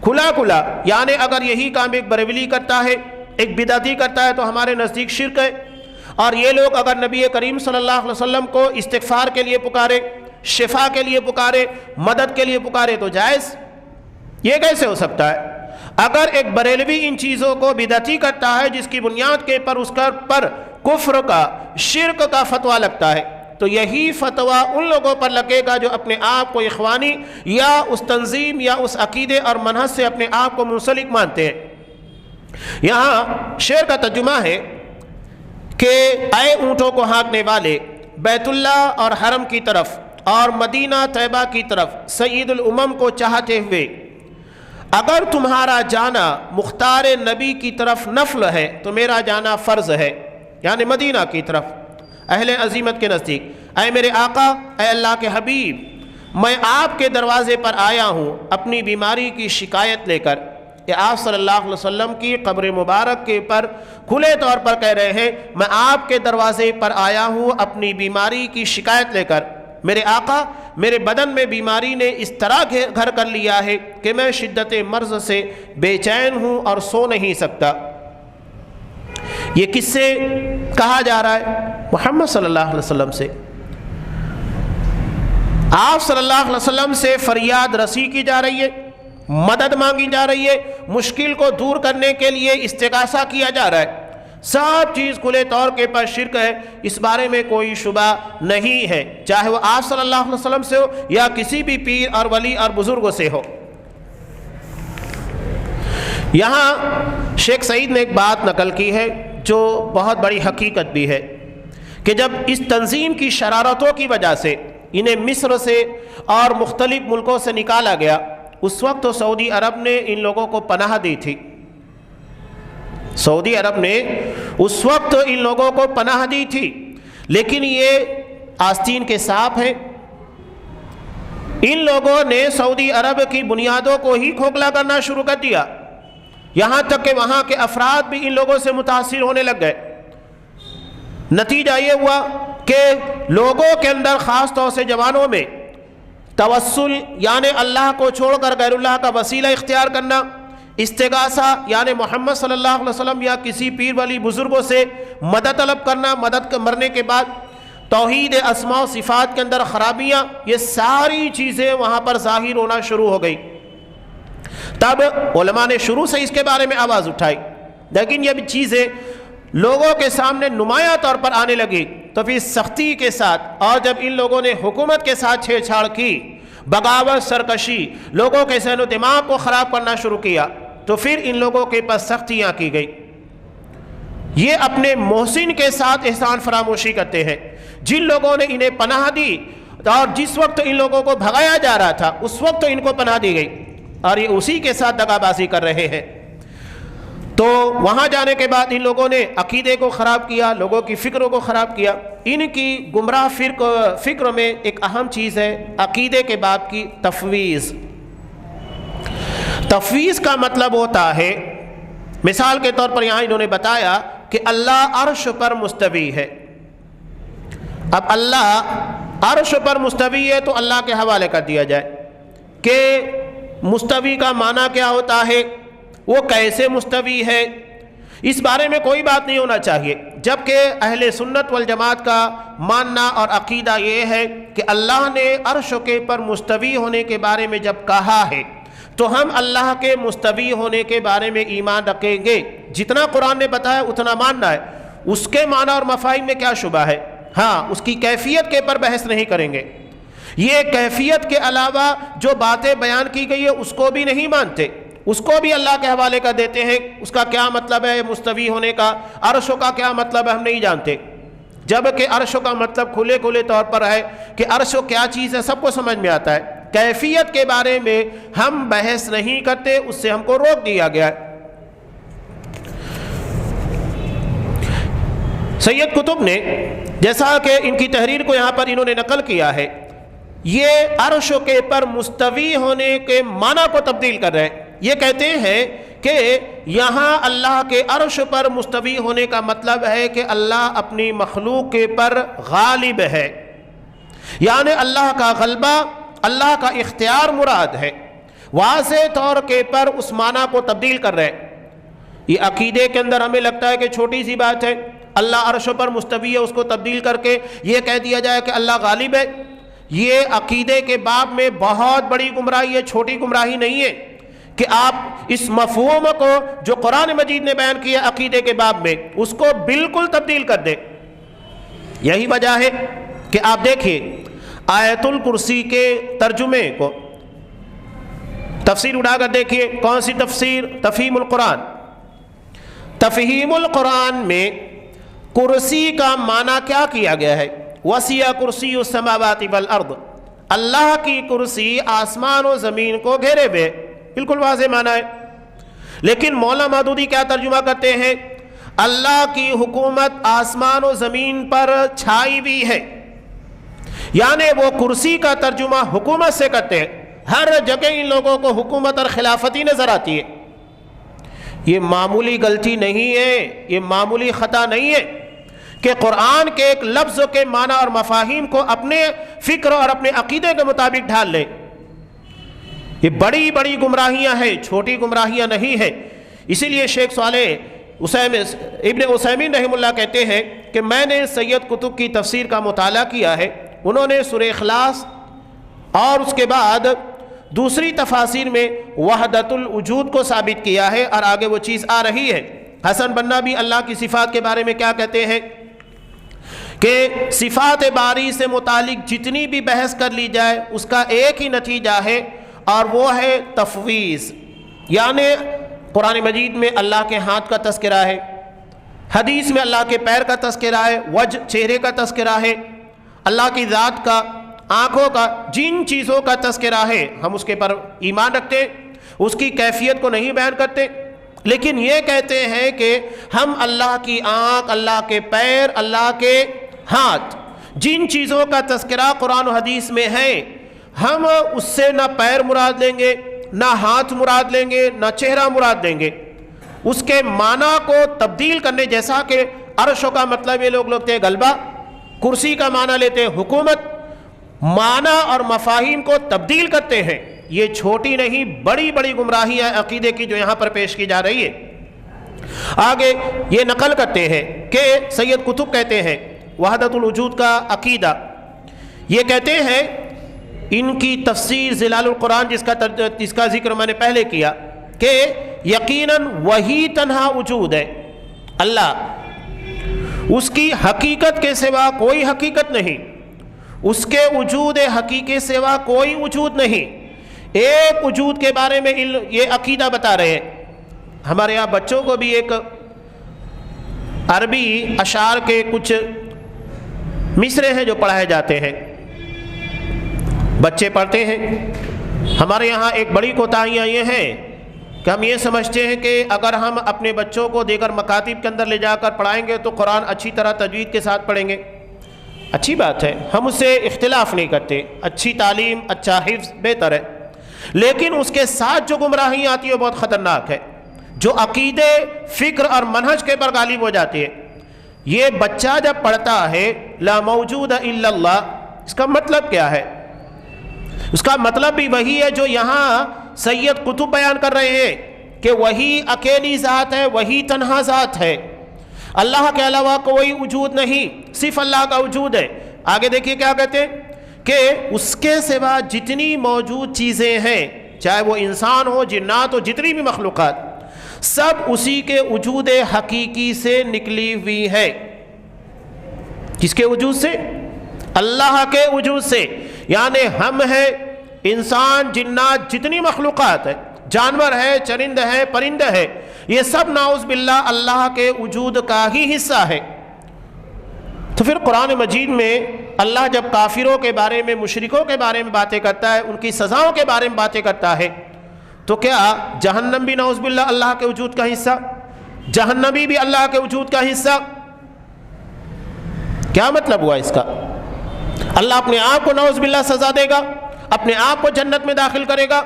کھلا کھلا، یعنی اگر یہی کام ایک بریلوی کرتا ہے، ایک بدعتی کرتا ہے تو ہمارے نزدیک شرک ہے، اور یہ لوگ اگر نبی کریم صلی اللہ علیہ وسلم کو استغفار کے لیے پکارے، شفا کے لیے پکارے، مدد کے لیے پکارے تو جائز؟ یہ کیسے ہو سکتا ہے؟ اگر ایک بریلوی ان چیزوں کو بدعتی کرتا ہے جس کی بنیاد کے پر اس پر کفر کا، شرک کا فتویٰ لگتا ہے، تو یہی فتویٰ ان لوگوں پر لگے گا جو اپنے آپ کو اخوانی یا اس تنظیم یا اس عقیدے اور منہج سے اپنے آپ کو منسلک مانتے ہیں۔ یہاں شعر کا ترجمہ ہے کہ اے اونٹوں کو ہانکنے والے، بیت اللہ اور حرم کی طرف اور مدینہ طیبہ کی طرف سید الامم کو چاہتے ہوئے اگر تمہارا جانا مختار نبی کی طرف نفل ہے تو میرا جانا فرض ہے، یعنی مدینہ کی طرف اہل عظیمت کے نزدیک۔ اے میرے آقا، اے اللہ کے حبیب، میں آپ کے دروازے پر آیا ہوں اپنی بیماری کی شکایت لے کر۔ یہ آپ صلی اللہ علیہ وسلم کی قبر مبارک کے پر کھلے طور پر کہہ رہے ہیں، میں آپ کے دروازے پر آیا ہوں اپنی بیماری کی شکایت لے کر۔ میرے آقا، میرے بدن میں بیماری نے اس طرح گھر کر لیا ہے کہ میں شدت مرض سے بے چین ہوں اور سو نہیں سکتا۔ یہ کس سے کہا جا رہا ہے؟ محمد صلی اللہ علیہ وسلم سے۔ آپ صلی اللہ علیہ وسلم سے فریاد رسی کی جا رہی ہے، مدد مانگی جا رہی ہے، مشکل کو دور کرنے کے لیے استغاثہ کیا جا رہا ہے۔ سب چیز کھلے طور کے پر شرک ہے، اس بارے میں کوئی شبہ نہیں ہے، چاہے وہ آپ صلی اللہ علیہ وسلم سے ہو یا کسی بھی پیر اور ولی اور بزرگوں سے ہو۔ یہاں شیخ سعید نے ایک بات نقل کی ہے جو بہت بڑی حقیقت بھی ہے کہ جب اس تنظیم کی شرارتوں کی وجہ سے انہیں مصر سے اور مختلف ملکوں سے نکالا گیا، اس وقت تو سعودی عرب نے ان لوگوں کو پناہ دی تھی۔ سعودی عرب نے اس وقت ان لوگوں کو پناہ دی تھی، لیکن یہ آستین کے سانپ ہیں۔ ان لوگوں نے سعودی عرب کی بنیادوں کو ہی کھوکھلا کرنا شروع کر دیا، یہاں تک کہ وہاں کے افراد بھی ان لوگوں سے متاثر ہونے لگ گئے۔ نتیجہ یہ ہوا کہ لوگوں کے اندر خاص طور سے جوانوں میں توسل یعنی اللہ کو چھوڑ کر غیر اللہ کا وسیلہ اختیار کرنا، استغاثہ یعنی محمد صلی اللہ علیہ وسلم یا کسی پیر ولی بزرگوں سے مدد طلب کرنا، مدد مرنے کے بعد توحید اسماء و صفات کے اندر خرابیاں، یہ ساری چیزیں وہاں پر ظاہر ہونا شروع ہو گئی۔ تب علماء نے شروع سے اس کے بارے میں آواز اٹھائی، لیکن یہ چیزیں لوگوں کے سامنے نمایاں طور پر آنے لگی تو پھر سختی کے ساتھ، اور جب ان لوگوں نے حکومت کے ساتھ چھیڑ چھاڑ کی، بغاوت، سرکشی، لوگوں کے ذہن و دماغ کو خراب کرنا شروع کیا، تو پھر ان لوگوں کے پاس سختیاں کی گئی۔ یہ اپنے محسن کے ساتھ احسان فراموشی کرتے ہیں۔ جن لوگوں نے انہیں پناہ دی اور جس وقت ان لوگوں کو بھگایا جا رہا تھا اس وقت ان کو پناہ دی گئی، اور یہ اسی کے ساتھ دغا بازی کر رہے ہیں۔ تو وہاں جانے کے بعد ان لوگوں نے عقیدے کو خراب کیا، لوگوں کی فکروں کو خراب کیا۔ ان کی گمراہ فکر میں ایک اہم چیز ہے عقیدے کے باب کی تفویض۔ تفویض کا مطلب ہوتا ہے، مثال کے طور پر یہاں انہوں نے بتایا کہ اللہ عرش پر مستوی ہے۔ اب اللہ عرش پر مستوی ہے تو اللہ کے حوالے کر دیا جائے کہ مستوی کا معنی کیا ہوتا ہے، وہ کیسے مستوی ہے، اس بارے میں کوئی بات نہیں ہونا چاہیے۔ جبکہ اہل سنت والجماعت کا ماننا اور عقیدہ یہ ہے کہ اللہ نے عرش کے پر مستوی ہونے کے بارے میں جب کہا ہے تو ہم اللہ کے مستوی ہونے کے بارے میں ایمان رکھیں گے، جتنا قرآن نے بتایا اتنا ماننا ہے۔ اس کے معنی اور مفاہیم میں کیا شبہ ہے، ہاں اس کی کیفیت کے پر بحث نہیں کریں گے۔ یہ کیفیت کے علاوہ جو باتیں بیان کی گئی ہے اس کو بھی نہیں مانتے، اس کو بھی اللہ کے حوالے کر دیتے ہیں۔ اس کا کیا مطلب ہے مستوی ہونے کا، عرشوں کا کیا مطلب ہے ہم نہیں جانتے، جبکہ عرشوں کا مطلب کھلے کھلے طور پر ہے کہ عرشوں کیا چیز ہے سب کو سمجھ میں آتا ہے۔ کیفیت کے بارے میں ہم بحث نہیں کرتے، اس سے ہم کو روک دیا گیا ہے۔ سید قطب نے جیسا کہ ان کی تحریر کو یہاں پر انہوں نے نقل کیا ہے، یہ عرش کے پر مستوی ہونے کے معنی کو تبدیل کر رہے ہیں۔ یہ کہتے ہیں کہ یہاں اللہ کے عرش پر مستوی ہونے کا مطلب ہے کہ اللہ اپنی مخلوق کے پر غالب ہے، یعنی اللہ کا غلبہ، اللہ کا اختیار مراد ہے۔ واضح طور کے پر اس معنی کو تبدیل کر رہے ہیں۔ یہ عقیدے کے اندر ہمیں لگتا ہے کہ چھوٹی سی بات ہے، اللہ عرش پر مستوی ہے، اس کو تبدیل کر کے یہ کہہ دیا جائے کہ اللہ غالب ہے۔ یہ عقیدے کے باب میں بہت بڑی گمراہی ہے، چھوٹی گمراہی نہیں ہے کہ آپ اس مفہوم کو جو قرآن مجید نے بیان کیا عقیدے کے باب میں اس کو بالکل تبدیل کر دیں۔ یہی وجہ ہے کہ آپ دیکھیے آیت الکرسی کے ترجمے کو، تفسیر اٹھا کر دیکھیے کون سی تفسیر، تفہیم القرآن۔ تفہیم القرآن میں کرسی کا معنی کیا کیا گیا ہے؟ وسیع کرسی السماوات والارض، اللہ کی کرسی آسمان و زمین کو گھیرے ہوئے، بالکل واضح معنی ہے۔ لیکن مولانا مودودی کیا ترجمہ کرتے ہیں؟ اللہ کی حکومت آسمان و زمین پر چھائی ہوئی ہے، یعنی وہ کرسی کا ترجمہ حکومت سے کرتے ہیں۔ ہر جگہ ان لوگوں کو حکومت اور خلافتی نظر آتی ہے۔ یہ معمولی غلطی نہیں ہے، یہ معمولی خطا نہیں ہے کہ قرآن کے ایک لفظ کے معنی اور مفاہیم کو اپنے فکر اور اپنے عقیدے کے مطابق ڈھال لیں۔ یہ بڑی بڑی گمراہیاں ہیں، چھوٹی گمراہیاں نہیں ہیں۔ اسی لیے شیخ صالح ابن عثیمین رحمہ اللہ کہتے ہیں کہ میں نے سید قطب کی تفسیر کا مطالعہ کیا ہے، انہوں نے سورہ اخلاص اور اس کے بعد دوسری تفاسیر میں وحدت الوجود کو ثابت کیا ہے، اور آگے وہ چیز آ رہی ہے۔ حسن بنا بھی اللہ کی صفات کے بارے میں کیا کہتے ہیں کہ صفات باری سے متعلق جتنی بھی بحث کر لی جائے اس کا ایک ہی نتیجہ ہے، اور وہ ہے تفویض۔ یعنی قرآن مجید میں اللہ کے ہاتھ کا تذکرہ ہے، حدیث میں اللہ کے پیر کا تذکرہ ہے، وجہ چہرے کا تذکرہ ہے، اللہ کی ذات کا، آنکھوں کا، جن چیزوں کا تذکرہ ہے ہم اس کے پر ایمان رکھتے ہیں، اس کی کیفیت کو نہیں بیان کرتے، لیکن یہ کہتے ہیں کہ ہم اللہ کی آنکھ، اللہ کے پیر، اللہ کے ہاتھ، جن چیزوں کا تذکرہ قرآن و حدیث میں ہے، ہم اس سے نہ پیر مراد لیں گے، نہ ہاتھ مراد لیں گے، نہ چہرہ مراد لیں گے۔ اس کے معنی کو تبدیل کرنے، جیسا کہ عرش کا مطلب یہ لوگ لیتے ہیں غلبہ، کرسی کا معنی لیتے ہیں حکومت، معنی اور مفاہیم کو تبدیل کرتے ہیں۔ یہ چھوٹی نہیں، بڑی بڑی گمراہی ہے عقیدے کی جو یہاں پر پیش کی جا رہی ہے۔ آگے یہ نقل کرتے ہیں کہ سید قطب کہتے ہیں وحدت الوجود کا عقیدہ، یہ کہتے ہیں ان کی تفسیر ظلال القرآن جس کا ذکر میں نے پہلے کیا کہ یقیناً وہی تنہا وجود ہے، اللہ، اس کی حقیقت کے سوا کوئی حقیقت نہیں، اس کے وجود حقیقی سوا کوئی وجود نہیں۔ ایک وجود کے بارے میں یہ عقیدہ بتا رہے ہیں۔ ہمارے یہاں بچوں کو بھی ایک عربی اشعار کے کچھ مصرے ہیں جو پڑھائے جاتے ہیں، بچے پڑھتے ہیں۔ ہمارے یہاں ایک بڑی کوتاہیاں یہ ہیں کہ ہم یہ سمجھتے ہیں کہ اگر ہم اپنے بچوں کو دیگر مکاتب کے اندر لے جا کر پڑھائیں گے تو قرآن اچھی طرح تجوید کے ساتھ پڑھیں گے۔ اچھی بات ہے، ہم اس سے اختلاف نہیں کرتے، اچھی تعلیم، اچھا حفظ بہتر ہے، لیکن اس کے ساتھ جو گمراہی آتی ہے وہ بہت خطرناک ہے، جو عقیدے، فکر اور منہج کے پر غالب ہو جاتی ہے۔ یہ بچہ جب پڑھتا ہے لا موجود الا اللہ، اس کا مطلب کیا ہے؟ اس کا مطلب بھی وہی ہے جو یہاں سید قطب بیان کر رہے ہیں کہ وہی اکیلی ذات ہے، وہی تنہا ذات ہے، اللہ کے علاوہ کوئی وجود نہیں، صرف اللہ کا وجود ہے۔ آگے دیکھیے کیا کہتے ہیں کہ اس کے سوا جتنی موجود چیزیں ہیں، چاہے وہ انسان ہو، جنات ہو، جتنی بھی مخلوقات، سب اسی کے وجود حقیقی سے نکلی ہوئی ہے۔ کس کے وجود سے؟ اللہ کے وجود سے۔ یعنی ہم ہیں، انسان، جنات، جتنی مخلوقات ہے، جانور ہے، چرند ہے، پرند ہے، یہ سب نعوذ باللہ اللہ کے وجود کا ہی حصہ ہے۔ تو پھر قرآن مجید میں اللہ جب کافروں کے بارے میں، مشرکوں کے بارے میں باتیں کرتا ہے، ان کی سزاؤں کے بارے میں باتیں کرتا ہے، تو کیا جہنم بھی نعوذ باللہ اللہ کے وجود کا حصہ؟ جہنمی بھی اللہ کے وجود کا حصہ؟ کیا مطلب ہوا اس کا؟ اللہ اپنے آپ کو نعوذ باللہ سزا دے گا، اپنے آپ کو جنت میں داخل کرے گا؟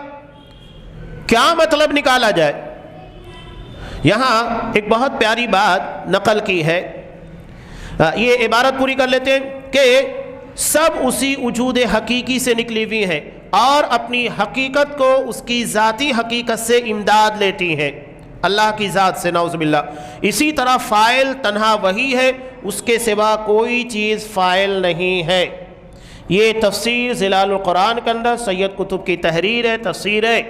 کیا مطلب نکالا جائے؟ یہاں ایک بہت پیاری بات نقل کی ہے، یہ عبارت پوری کر لیتے ہیں کہ سب اسی وجود حقیقی سے نکلی ہوئی ہیں اور اپنی حقیقت کو اس کی ذاتی حقیقت سے امداد لیتی ہیں، اللہ کی ذات سے، نعوذ باللہ۔ اسی طرح فاعل تنہا وہی ہے، اس کے سوا کوئی چیز فاعل نہیں ہے۔ یہ تفسیر ظلال القرآن کے اندر سید قطب کی تحریر ہے، تفسیر ہے۔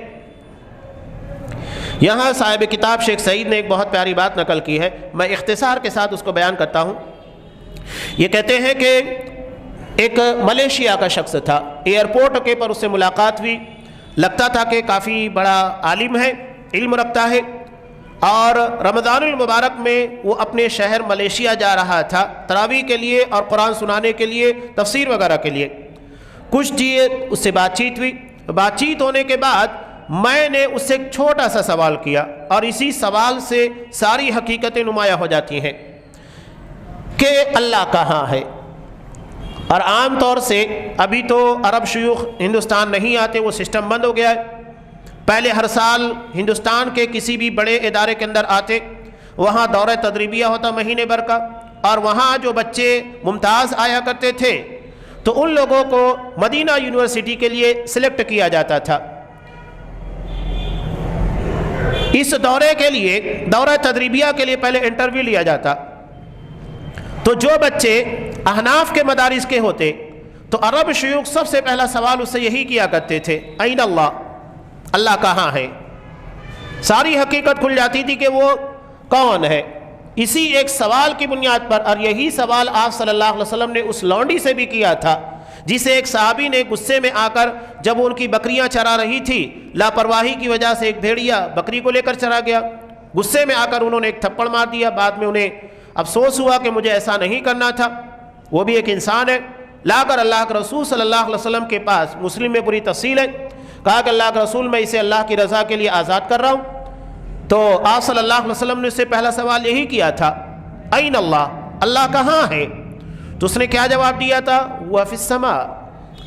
یہاں صاحب کتاب شیخ سعید نے ایک بہت پیاری بات نقل کی ہے، میں اختصار کے ساتھ اس کو بیان کرتا ہوں۔ یہ کہتے ہیں کہ ایک ملیشیا کا شخص تھا، ایئرپورٹ کے پر اس سے ملاقات ہوئی، لگتا تھا کہ کافی بڑا عالم ہے، علم رکھتا ہے، اور رمضان المبارک میں وہ اپنے شہر ملیشیا جا رہا تھا تراویح کے لیے اور قرآن سنانے کے لیے، تفسیر وغیرہ کے لیے۔ کچھ اس سے بات چیت ہوئی، بات چیت ہونے کے بعد میں نے اس سے ایک چھوٹا سا سوال کیا، اور اسی سوال سے ساری حقیقتیں نمایاں ہو جاتی ہیں کہ اللہ کہاں ہے۔ اور عام طور سے ابھی تو عرب شیوخ ہندوستان نہیں آتے، وہ سسٹم بند ہو گیا ہے۔ پہلے ہر سال ہندوستان کے کسی بھی بڑے ادارے کے اندر آتے، وہاں دورہ تدریبیہ ہوتا مہینے بھر کا، اور وہاں جو بچے ممتاز آیا کرتے تھے تو ان لوگوں کو مدینہ یونیورسٹی کے لیے سلیکٹ کیا جاتا تھا۔ اس دورے کے لیے، دورہ تدریبیہ کے لیے پہلے انٹرویو لیا جاتا، تو جو بچے احناف کے مدارس کے ہوتے تو عرب شیوخ سب سے پہلا سوال اس سے یہی کیا کرتے تھے، این اللہ، اللہ کہاں ہے؟ ساری حقیقت کھل جاتی تھی کہ وہ کون ہے۔ اسی ایک سوال کی بنیاد پر، اور یہی سوال آپ صلی اللہ علیہ وسلم نے اس لونڈی سے بھی کیا تھا جسے ایک صحابی نے غصے میں آ کر، جب ان کی بکریاں چرا رہی تھی، لاپرواہی کی وجہ سے ایک بھیڑیا بکری کو لے کر چلا گیا، غصے میں آ کر انہوں نے ایک تھپڑ مار دیا، بعد میں انہیں افسوس ہوا کہ مجھے ایسا نہیں کرنا تھا، وہ بھی ایک انسان ہے، لا کر اللہ کے رسول صلی اللہ علیہ وسلم کے پاس، مسلم میں پوری تفصیل ہے، کہا کہ اللہ کے رسول میں اسے اللہ کی رضا کے لیے آزاد کر رہا ہوں۔ تو آپ صلی اللہ علیہ وسلم نے اس سے پہلا سوال یہی کیا تھا، این اللہ، اللہ کہاں ہے؟ تو اس نے کیا جواب دیا تھا؟ وہ فی السماء،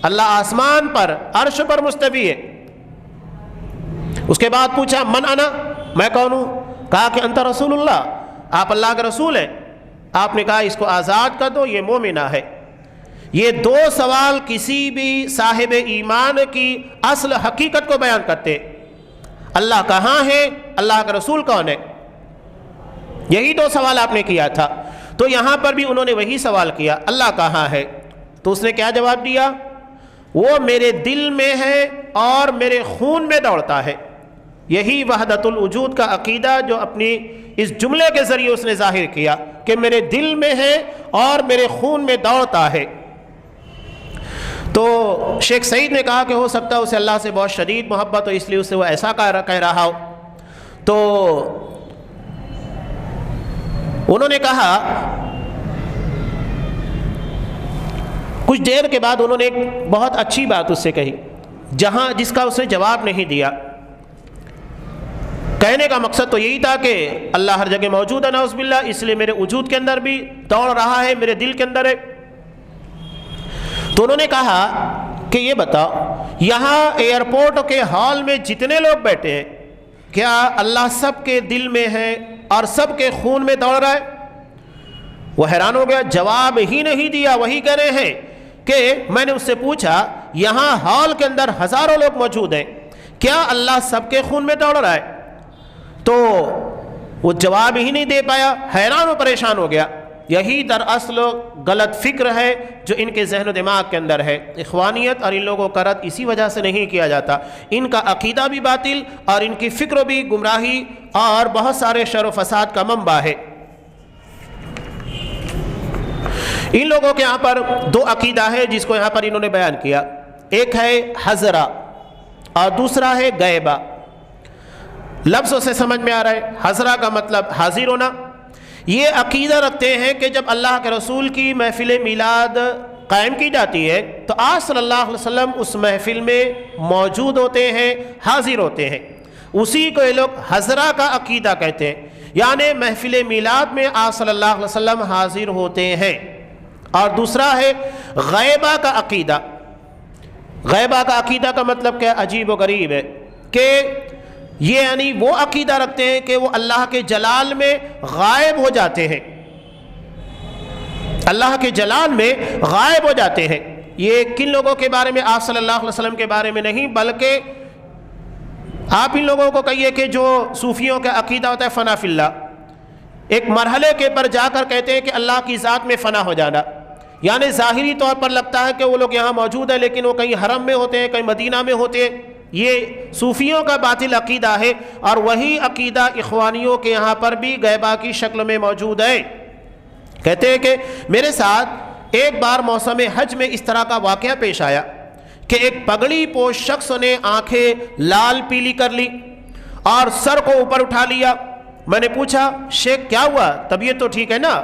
اللہ آسمان پر عرش پر مستوی ہے۔ اس کے بعد پوچھا من انا، میں کون ہوں؟ کہا کہ انت رسول اللہ، آپ اللہ کے رسول ہیں۔ آپ نے کہا اس کو آزاد کر دو، یہ مومنہ ہے۔ یہ دو سوال کسی بھی صاحب ایمان کی اصل حقیقت کو بیان کرتے، اللہ کہاں ہے، اللہ کا رسول کون ہے، یہی دو سوال آپ نے کیا تھا۔ تو یہاں پر بھی انہوں نے وہی سوال کیا، اللہ کہاں ہے؟ تو اس نے کیا جواب دیا؟ وہ میرے دل میں ہے اور میرے خون میں دوڑتا ہے۔ یہی وحدت الوجود کا عقیدہ جو اپنی اس جملے کے ذریعے اس نے ظاہر کیا کہ میرے دل میں ہے اور میرے خون میں دوڑتا ہے۔ تو شیخ سعید نے کہا کہ ہو سکتا ہے اسے اللہ سے بہت شدید محبت ہو، اس لیے اسے وہ ایسا کہہ رہا ہو۔ تو انہوں نے کہا، کچھ دیر کے بعد انہوں نے ایک بہت اچھی بات اس سے کہی، جس کا اس نے جواب نہیں دیا۔ کہنے کا مقصد تو یہی تھا کہ اللہ ہر جگہ موجود ہے نعوذ باللہ، اس لیے میرے وجود کے اندر بھی دوڑ رہا ہے، میرے دل کے اندر ہے۔ تو انہوں نے کہا کہ یہ بتاؤ، یہاں ایئرپورٹ کے ہال میں جتنے لوگ بیٹھے ہیں، کیا اللہ سب کے دل میں ہے اور سب کے خون میں دوڑ رہا ہے؟ وہ حیران ہو گیا، جواب ہی نہیں دیا۔ وہی کہہ رہے ہیں کہ میں نے اس سے پوچھا، یہاں ہال کے اندر ہزاروں لوگ موجود ہیں، کیا اللہ سب کے خون میں دوڑ رہا ہے؟ تو وہ جواب ہی نہیں دے پایا، حیران و پریشان ہو گیا۔ یہی دراصل غلط فکر ہے جو ان کے ذہن و دماغ کے اندر ہے۔ اخوانیت اور ان لوگوں کا رد اسی وجہ سے نہیں کیا جاتا، ان کا عقیدہ بھی باطل اور ان کی فکر بھی گمراہی اور بہت سارے شر و فساد کا منبع ہے۔ ان لوگوں کے یہاں پر دو عقیدہ ہے جس کو یہاں پر انہوں نے بیان کیا، ایک ہے حضرہ اور دوسرا ہے غیبہ۔ لفظوں سے سمجھ میں آ رہا ہے، حضرہ کا مطلب حاضر ہونا۔ یہ عقیدہ رکھتے ہیں کہ جب اللہ کے رسول کی محفل میلاد قائم کی جاتی ہے تو آپ صلی اللہ علیہ وسلم اس محفل میں موجود ہوتے ہیں، حاضر ہوتے ہیں، اسی کو یہ لوگ حضرہ کا عقیدہ کہتے ہیں، یعنی محفل میلاد میں آپ صلی اللہ علیہ وسلم حاضر ہوتے ہیں۔ اور دوسرا ہے غیبہ کا عقیدہ۔ غیبہ کا عقیدہ کا مطلب کیا عجیب و غریب ہے کہ یہ یعنی وہ عقیدہ رکھتے ہیں کہ وہ اللہ کے جلال میں غائب ہو جاتے ہیں، اللہ کے جلال میں غائب ہو جاتے ہیں۔ یہ کن لوگوں کے بارے میں؟ آپ صلی اللہ علیہ وسلم کے بارے میں نہیں، بلکہ آپ ان لوگوں کو کہیے کہ جو صوفیوں کا عقیدہ ہوتا ہے فنا فی اللہ، ایک مرحلے کے پر جا کر کہتے ہیں کہ اللہ کی ذات میں فنا ہو جانا، یعنی ظاہری طور پر لگتا ہے کہ وہ لوگ یہاں موجود ہیں لیکن وہ کہیں حرم میں ہوتے ہیں، کہیں مدینہ میں ہوتے ہیں۔ یہ صوفیوں کا باطل عقیدہ ہے، اور وہی عقیدہ اخوانیوں کے یہاں پر بھی غیبہ کی شکل میں موجود ہے۔ کہتے ہیں کہ میرے ساتھ ایک بار موسم حج میں اس طرح کا واقعہ پیش آیا کہ ایک پگڑی پوش شخص نے آنکھیں لال پیلی کر لی اور سر کو اوپر اٹھا لیا میں نے پوچھا شیخ کیا ہوا، طبیعت تو ٹھیک ہے نا؟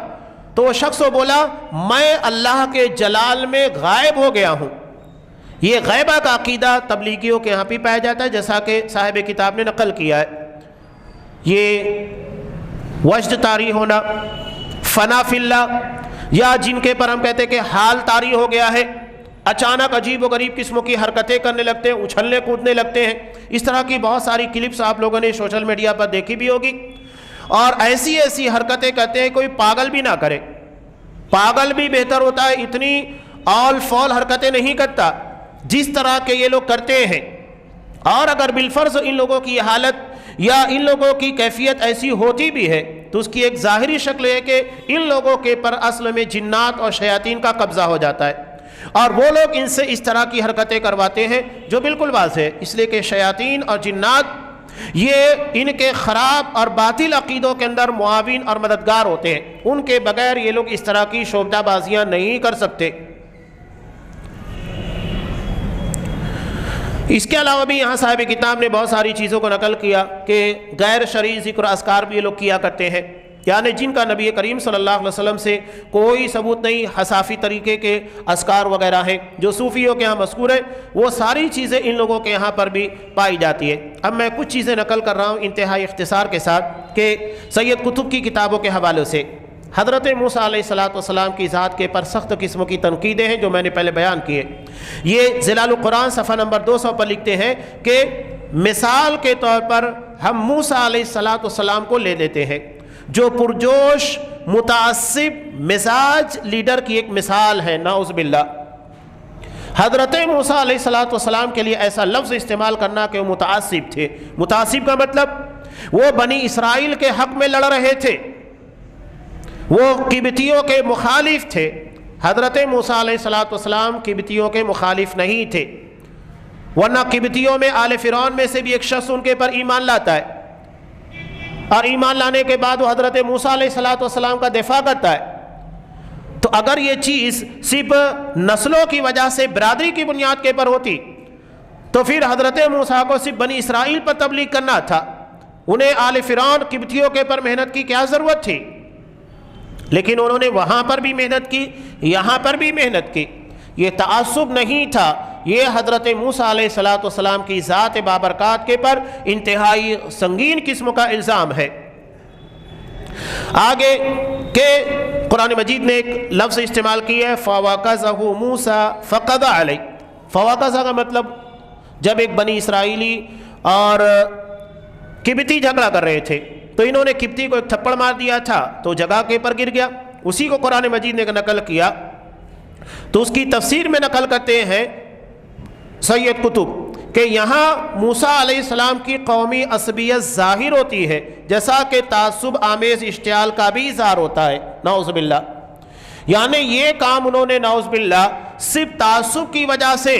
تو وہ شخص وہ بولا میں اللہ کے جلال میں غائب ہو گیا ہوں۔ یہ غیبہ کا عقیدہ تبلیغیوں کے یہاں بھی پایا جاتا ہے، جیسا کہ صاحب کتاب نے نقل کیا ہے۔ یہ وجد طاری ہونا، فنا فی اللہ، یا جن کے پر ہم کہتے ہیں کہ حال طاری ہو گیا ہے، اچانک عجیب و غریب قسموں کی حرکتیں کرنے لگتے ہیں، اچھلنے کودنے لگتے ہیں۔ اس طرح کی بہت ساری کلپس آپ لوگوں نے سوشل میڈیا پر دیکھی بھی ہوگی، اور ایسی ایسی حرکتیں کرتے ہیں کوئی پاگل بھی نہ کرے۔ پاگل بھی بہتر ہوتا ہے، اتنی آل فال حرکتیں نہیں کرتا جس طرح کے یہ لوگ کرتے ہیں۔ اور اگر بالفرض ان لوگوں کی حالت یا ان لوگوں کی کیفیت ایسی ہوتی بھی ہے تو اس کی ایک ظاہری شکل ہے کہ ان لوگوں کے پر اصل میں جنات اور شیاطین کا قبضہ ہو جاتا ہے، اور وہ لوگ ان سے اس طرح کی حرکتیں کرواتے ہیں جو بالکل واضح ہے، اس لیے کہ شیاطین اور جنات یہ ان کے خراب اور باطل عقیدوں کے اندر معاون اور مددگار ہوتے ہیں، ان کے بغیر یہ لوگ اس طرح کی شعبدہ بازیاں نہیں کر سکتے۔ اس کے علاوہ بھی یہاں صاحب کتاب نے بہت ساری چیزوں کو نقل کیا کہ غیر شرعی ذکر و اذکار بھی یہ لوگ کیا کرتے ہیں، یعنی جن کا نبی کریم صلی اللہ علیہ وسلم سے کوئی ثبوت نہیں، حصافی طریقے کے اذکار وغیرہ ہیں جو صوفیوں کے ہاں مذکور ہیں، وہ ساری چیزیں ان لوگوں کے یہاں پر بھی پائی جاتی ہے۔ اب میں کچھ چیزیں نقل کر رہا ہوں انتہائی اختصار کے ساتھ کہ سید قطب کی کتابوں کے حوالے سے۔ حضرت موسیٰ علیہ السلام کی ذات کے پر سخت قسموں کی تنقیدیں ہیں جو میں نے پہلے بیان کیے۔ یہ ظلال القرآن صفحہ نمبر 200 پر لکھتے ہیں کہ مثال کے طور پر ہم موسیٰ علیہ السلام کو لے لیتے ہیں جو پرجوش متعصب مزاج لیڈر کی ایک مثال ہے، نعوذ باللہ۔ حضرت موسیٰ علیہ السلام کے لیے ایسا لفظ استعمال کرنا کہ وہ متعصب تھے۔ متعصب کا مطلب وہ بنی اسرائیل کے حق میں لڑ رہے تھے، وہ قبطیوں کے مخالف تھے۔ حضرت موسیٰ علیہ السلام قبطیوں کے مخالف نہیں تھے، ورنہ قبطیوں میں آل فرعون میں سے بھی ایک شخص ان کے پر ایمان لاتا ہے، اور ایمان لانے کے بعد وہ حضرت موسیٰ علیہ السلام کا دفاع کرتا ہے۔ تو اگر یہ چیز صرف نسلوں کی وجہ سے برادری کی بنیاد کے پر ہوتی تو پھر حضرت موسیٰ کو صرف بنی اسرائیل پر تبلیغ کرنا تھا، انہیں آل فرعون قبطیوں کے پر محنت کی کیا ضرورت تھی؟ لیکن انہوں نے وہاں پر بھی محنت کی، یہاں پر بھی محنت کی۔ یہ تعصب نہیں تھا، یہ حضرت موسیٰ علیہ السلام کی ذات بابرکات کے پر انتہائی سنگین قسم کا الزام ہے۔ آگے کہ قرآن مجید نے ایک لفظ استعمال کیا ہے فَوَقَذَهُ مُوسَى فَقَضَى عَلَيْهِ۔ فَوَقَذَ کا مطلب جب ایک بنی اسرائیلی اور قبطی جھگڑا کر رہے تھے تو انہوں نے قبطی کو ایک تھپڑ مار دیا تھا تو جگہ کے پر گر گیا، اسی کو قرآن مجید نے نقل کیا۔ تو اس کی تفسیر میں نقل کرتے ہیں سید قطب کہ یہاں موسیٰ علیہ السلام کی قومی عصبیت ظاہر ہوتی ہے جیسا کہ تعصب آمیز اشتعال کا بھی اظہار ہوتا ہے، نعوذ باللہ۔ یعنی یہ کام انہوں نے نعوذ باللہ صرف تعصب کی وجہ سے،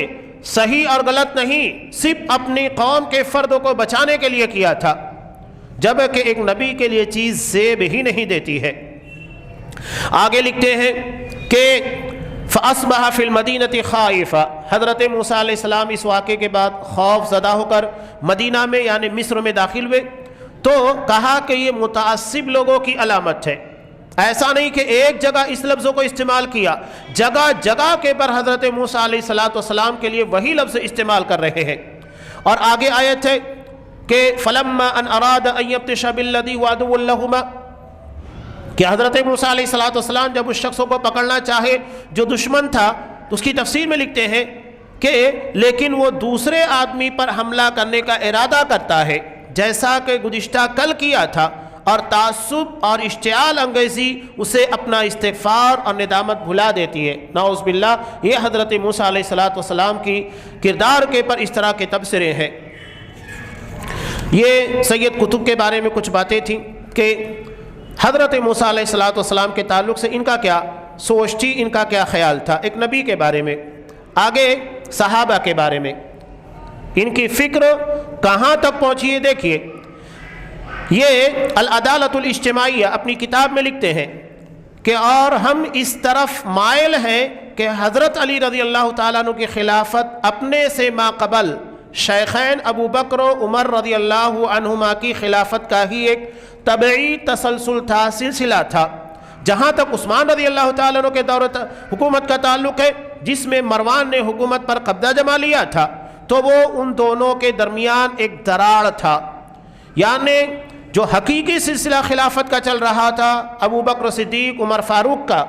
صحیح اور غلط نہیں، صرف اپنی قوم کے فردوں کو بچانے کے لیے کیا تھا، جبکہ ایک نبی کے لیے چیز زیب ہی نہیں دیتی ہے۔ آگے لکھتے ہیں کہ فَأَصْبَحَ فِي الْمَدِينَةِ خَائِفًا، حضرت موسیٰ علیہ السلام اس واقعے کے بعد خوف زدہ ہو کر مدینہ میں یعنی مصر میں داخل ہوئے، تو کہا کہ یہ متعصب لوگوں کی علامت ہے۔ ایسا نہیں کہ ایک جگہ اس لفظوں کو استعمال کیا، جگہ جگہ کے پر حضرت موسیٰ علیہ السلام کے لیے وہی لفظ استعمال کر رہے ہیں۔ اور آگے آیت ہے کہ فَلَمَّا أَنْ أَرَادَ أَنْ يَبْطِشَ بِالَّذِي هُوَ عَدُوٌّ لَهُمَا، کہ حضرت موسیٰ علیہ السلام جب اس شخص کو پکڑنا چاہے جو دشمن تھا تو اس کی تفسیر میں لکھتے ہیں کہ لیکن وہ دوسرے آدمی پر حملہ کرنے کا ارادہ کرتا ہے جیسا کہ گزشتہ کل کیا تھا، اور تعصب اور اشتعال انگیزی اسے اپنا استغفار اور ندامت بھلا دیتی ہے، نعوذ باللہ۔ یہ حضرت موسیٰ علیہ السلام کی کردار کے پر اس طرح کے تبصرے ہیں۔ یہ سید قطب کے بارے میں کچھ باتیں تھیں کہ حضرت موسیٰ علیہ السلام کے تعلق سے ان کا کیا سوچ تھی، ان کا کیا خیال تھا، ایک نبی کے بارے میں۔ آگے صحابہ کے بارے میں ان کی فکر کہاں تک پہنچی ہے دیکھیے۔ یہ العدالت الاجتماعیہ اپنی کتاب میں لکھتے ہیں کہ اور ہم اس طرف مائل ہیں کہ حضرت علی رضی اللہ تعالیٰ عنہ کی خلافت اپنے سے ما قبل شیخین ابو بکر و عمر رضی اللہ عنہما کی خلافت کا ہی ایک طبعی تسلسل تھا، سلسلہ تھا۔ جہاں تک عثمان رضی اللہ تعالیٰ عنہ کے دور حکومت کا تعلق ہے، جس میں مروان نے حکومت پر قبضہ جما لیا تھا، تو وہ ان دونوں کے درمیان ایک دراڑ تھا، یعنی جو حقیقی سلسلہ خلافت کا چل رہا تھا ابو بکر صدیق عمر فاروق کا،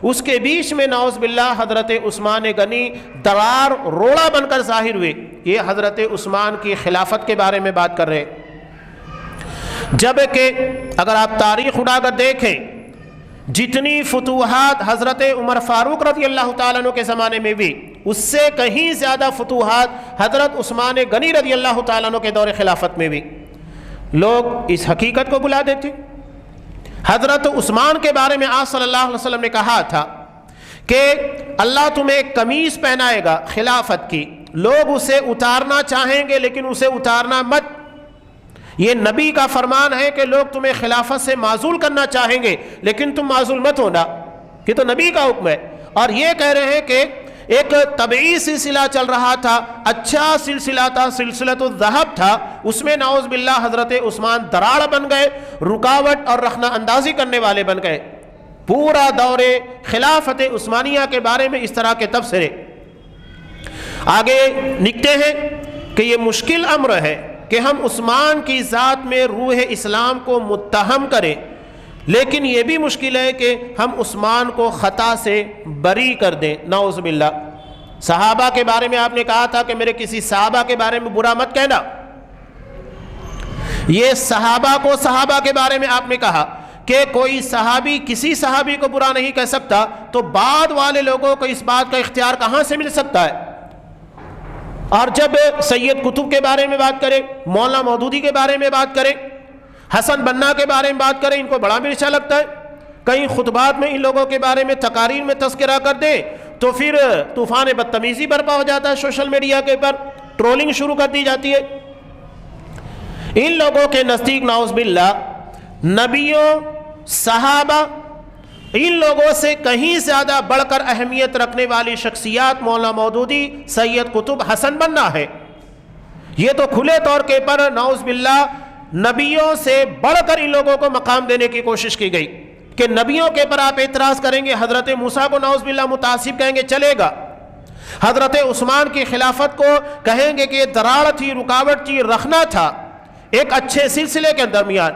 اس کے بیچ میں نعوذ باللہ حضرت عثمان غنی دراڑ روڑا بن کر ظاہر ہوئے۔ یہ حضرت عثمان کی خلافت کے بارے میں بات کر رہے ہیں، جبکہ اگر آپ تاریخ اٹھا کر دیکھیں جتنی فتوحات حضرت عمر فاروق رضی اللہ تعالیٰ عنہ کے زمانے میں بھی، اس سے کہیں زیادہ فتوحات حضرت عثمان غنی رضی اللہ تعالیٰ عنہ کے دور خلافت میں بھی۔ لوگ اس حقیقت کو بلا دیتے۔ حضرت عثمان کے بارے میں آج صلی اللہ علیہ وسلم نے کہا تھا کہ اللہ تمہیں ایک قمیص پہنائے گا خلافت کی، لوگ اسے اتارنا چاہیں گے لیکن اسے اتارنا مت۔ یہ نبی کا فرمان ہے کہ لوگ تمہیں خلافت سے معزول کرنا چاہیں گے لیکن تم معزول مت ہونا، یہ تو نبی کا حکم ہے۔ اور یہ کہہ رہے ہیں کہ ایک طبعی سلسلہ چل رہا تھا، اچھا سلسلہ تھا، سلسلۃ الذہب تھا، اس میں نعوذ باللہ حضرت عثمان دراڑ بن گئے، رکاوٹ اور رخنہ اندازی کرنے والے بن گئے۔ پورا دور خلافت عثمانیہ کے بارے میں اس طرح کے تبصرے۔ آگے لکھتے ہیں کہ یہ مشکل امر ہے کہ ہم عثمان کی ذات میں روح اسلام کو متہم کریں، لیکن یہ بھی مشکل ہے کہ ہم عثمان کو خطا سے بری کر دیں، نعوذ باللہ۔ صحابہ کے بارے میں آپ نے کہا تھا کہ میرے کسی صحابہ کے بارے میں برا مت کہنا، یہ صحابہ کو صحابہ کے بارے میں آپ نے کہا کہ کوئی صحابی کسی صحابی کو برا نہیں کہہ سکتا، تو بعد والے لوگوں کو اس بات کا اختیار کہاں سے مل سکتا ہے؟ اور جب سید قطب کے بارے میں بات کریں، مولانا مودودی کے بارے میں بات کریں، حسن بنا کے بارے میں بات کریں، ان کو بڑا مرچا لگتا ہے۔ کئی خطبات میں ان لوگوں کے بارے میں تقاریر میں تذکرہ کر دیں تو پھر طوفان بدتمیزی برپا ہو جاتا ہے، سوشل میڈیا کے پر ٹرولنگ شروع کر دی جاتی ہے۔ ان لوگوں کے نزدیک نعوذ باللہ نبیوں، صحابہ، ان لوگوں سے کہیں زیادہ بڑھ کر اہمیت رکھنے والی شخصیات مولانا مودودی، سید قطب، حسن بنا ہے۔ یہ تو کھلے طور کے پر نعوذ باللہ نبیوں سے بڑھ کر ان لوگوں کو مقام دینے کی کوشش کی گئی کہ نبیوں کے پر آپ اعتراض کریں گے، حضرت موسیٰ کو نعوذ باللہ متعصب کہیں گے، چلے گا۔ حضرت عثمان کی خلافت کو کہیں گے کہ یہ دراڑ تھی، رکاوٹ تھی، رخنا تھا ایک اچھے سلسلے کے درمیان،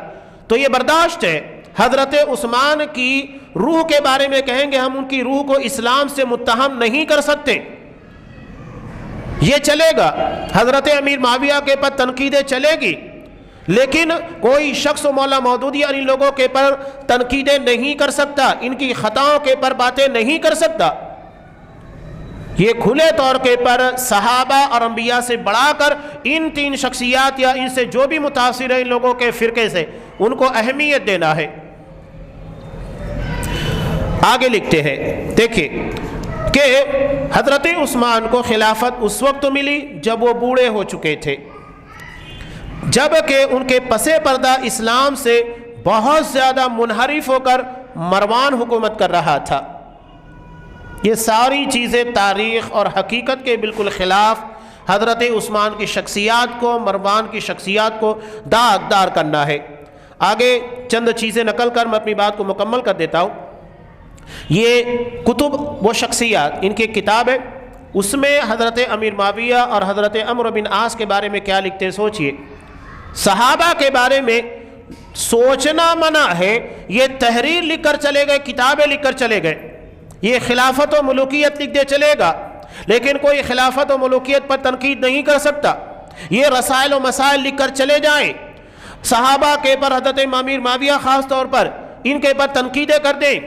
تو یہ برداشت ہے۔ حضرت عثمان کی روح کے بارے میں کہیں گے ہم ان کی روح کو اسلام سے متہم نہیں کر سکتے، یہ چلے گا۔ حضرت امیر معاویہ کے پر تنقیدیں چلے گی، لیکن کوئی شخص مولانا مودودی ان لوگوں کے پر تنقیدیں نہیں کر سکتا، ان کی خطاؤں کے پر باتیں نہیں کر سکتا۔ یہ کھلے طور کے پر صحابہ اور انبیاء سے بڑھا کر ان تین شخصیات یا ان سے جو بھی متاثر ہیں ان لوگوں کے فرقے سے، ان کو اہمیت دینا ہے۔ آگے لکھتے ہیں، دیکھیں کہ حضرت عثمان کو خلافت اس وقت ملی جب وہ بوڑھے ہو چکے تھے، جبکہ ان کے پس پردہ اسلام سے بہت زیادہ منحرف ہو کر مروان حکومت کر رہا تھا۔ یہ ساری چیزیں تاریخ اور حقیقت کے بالکل خلاف حضرت عثمان کی شخصیات کو، مروان کی شخصیات کو داغدار کرنا ہے۔ آگے چند چیزیں نقل کر میں اپنی بات کو مکمل کر دیتا ہوں۔ یہ کتب وہ شخصیات، ان کی کتاب ہے، اس میں حضرت امیر معاویہ اور حضرت عمرو بن عاص کے بارے میں کیا لکھتے ہیں سوچئے۔ صحابہ کے بارے میں سوچنا منع ہے، یہ تحریر لکھ کر چلے گئے، کتابیں لکھ کر چلے گئے، یہ خلافت و ملوکیت لکھ دے چلے گا، لیکن کوئی خلافت و ملوکیت پر تنقید نہیں کر سکتا۔ یہ رسائل و مسائل لکھ کر چلے جائیں، صحابہ کے پر حضرت امیر معاویہ خاص طور پر ان کے پر تنقیدیں کر دیں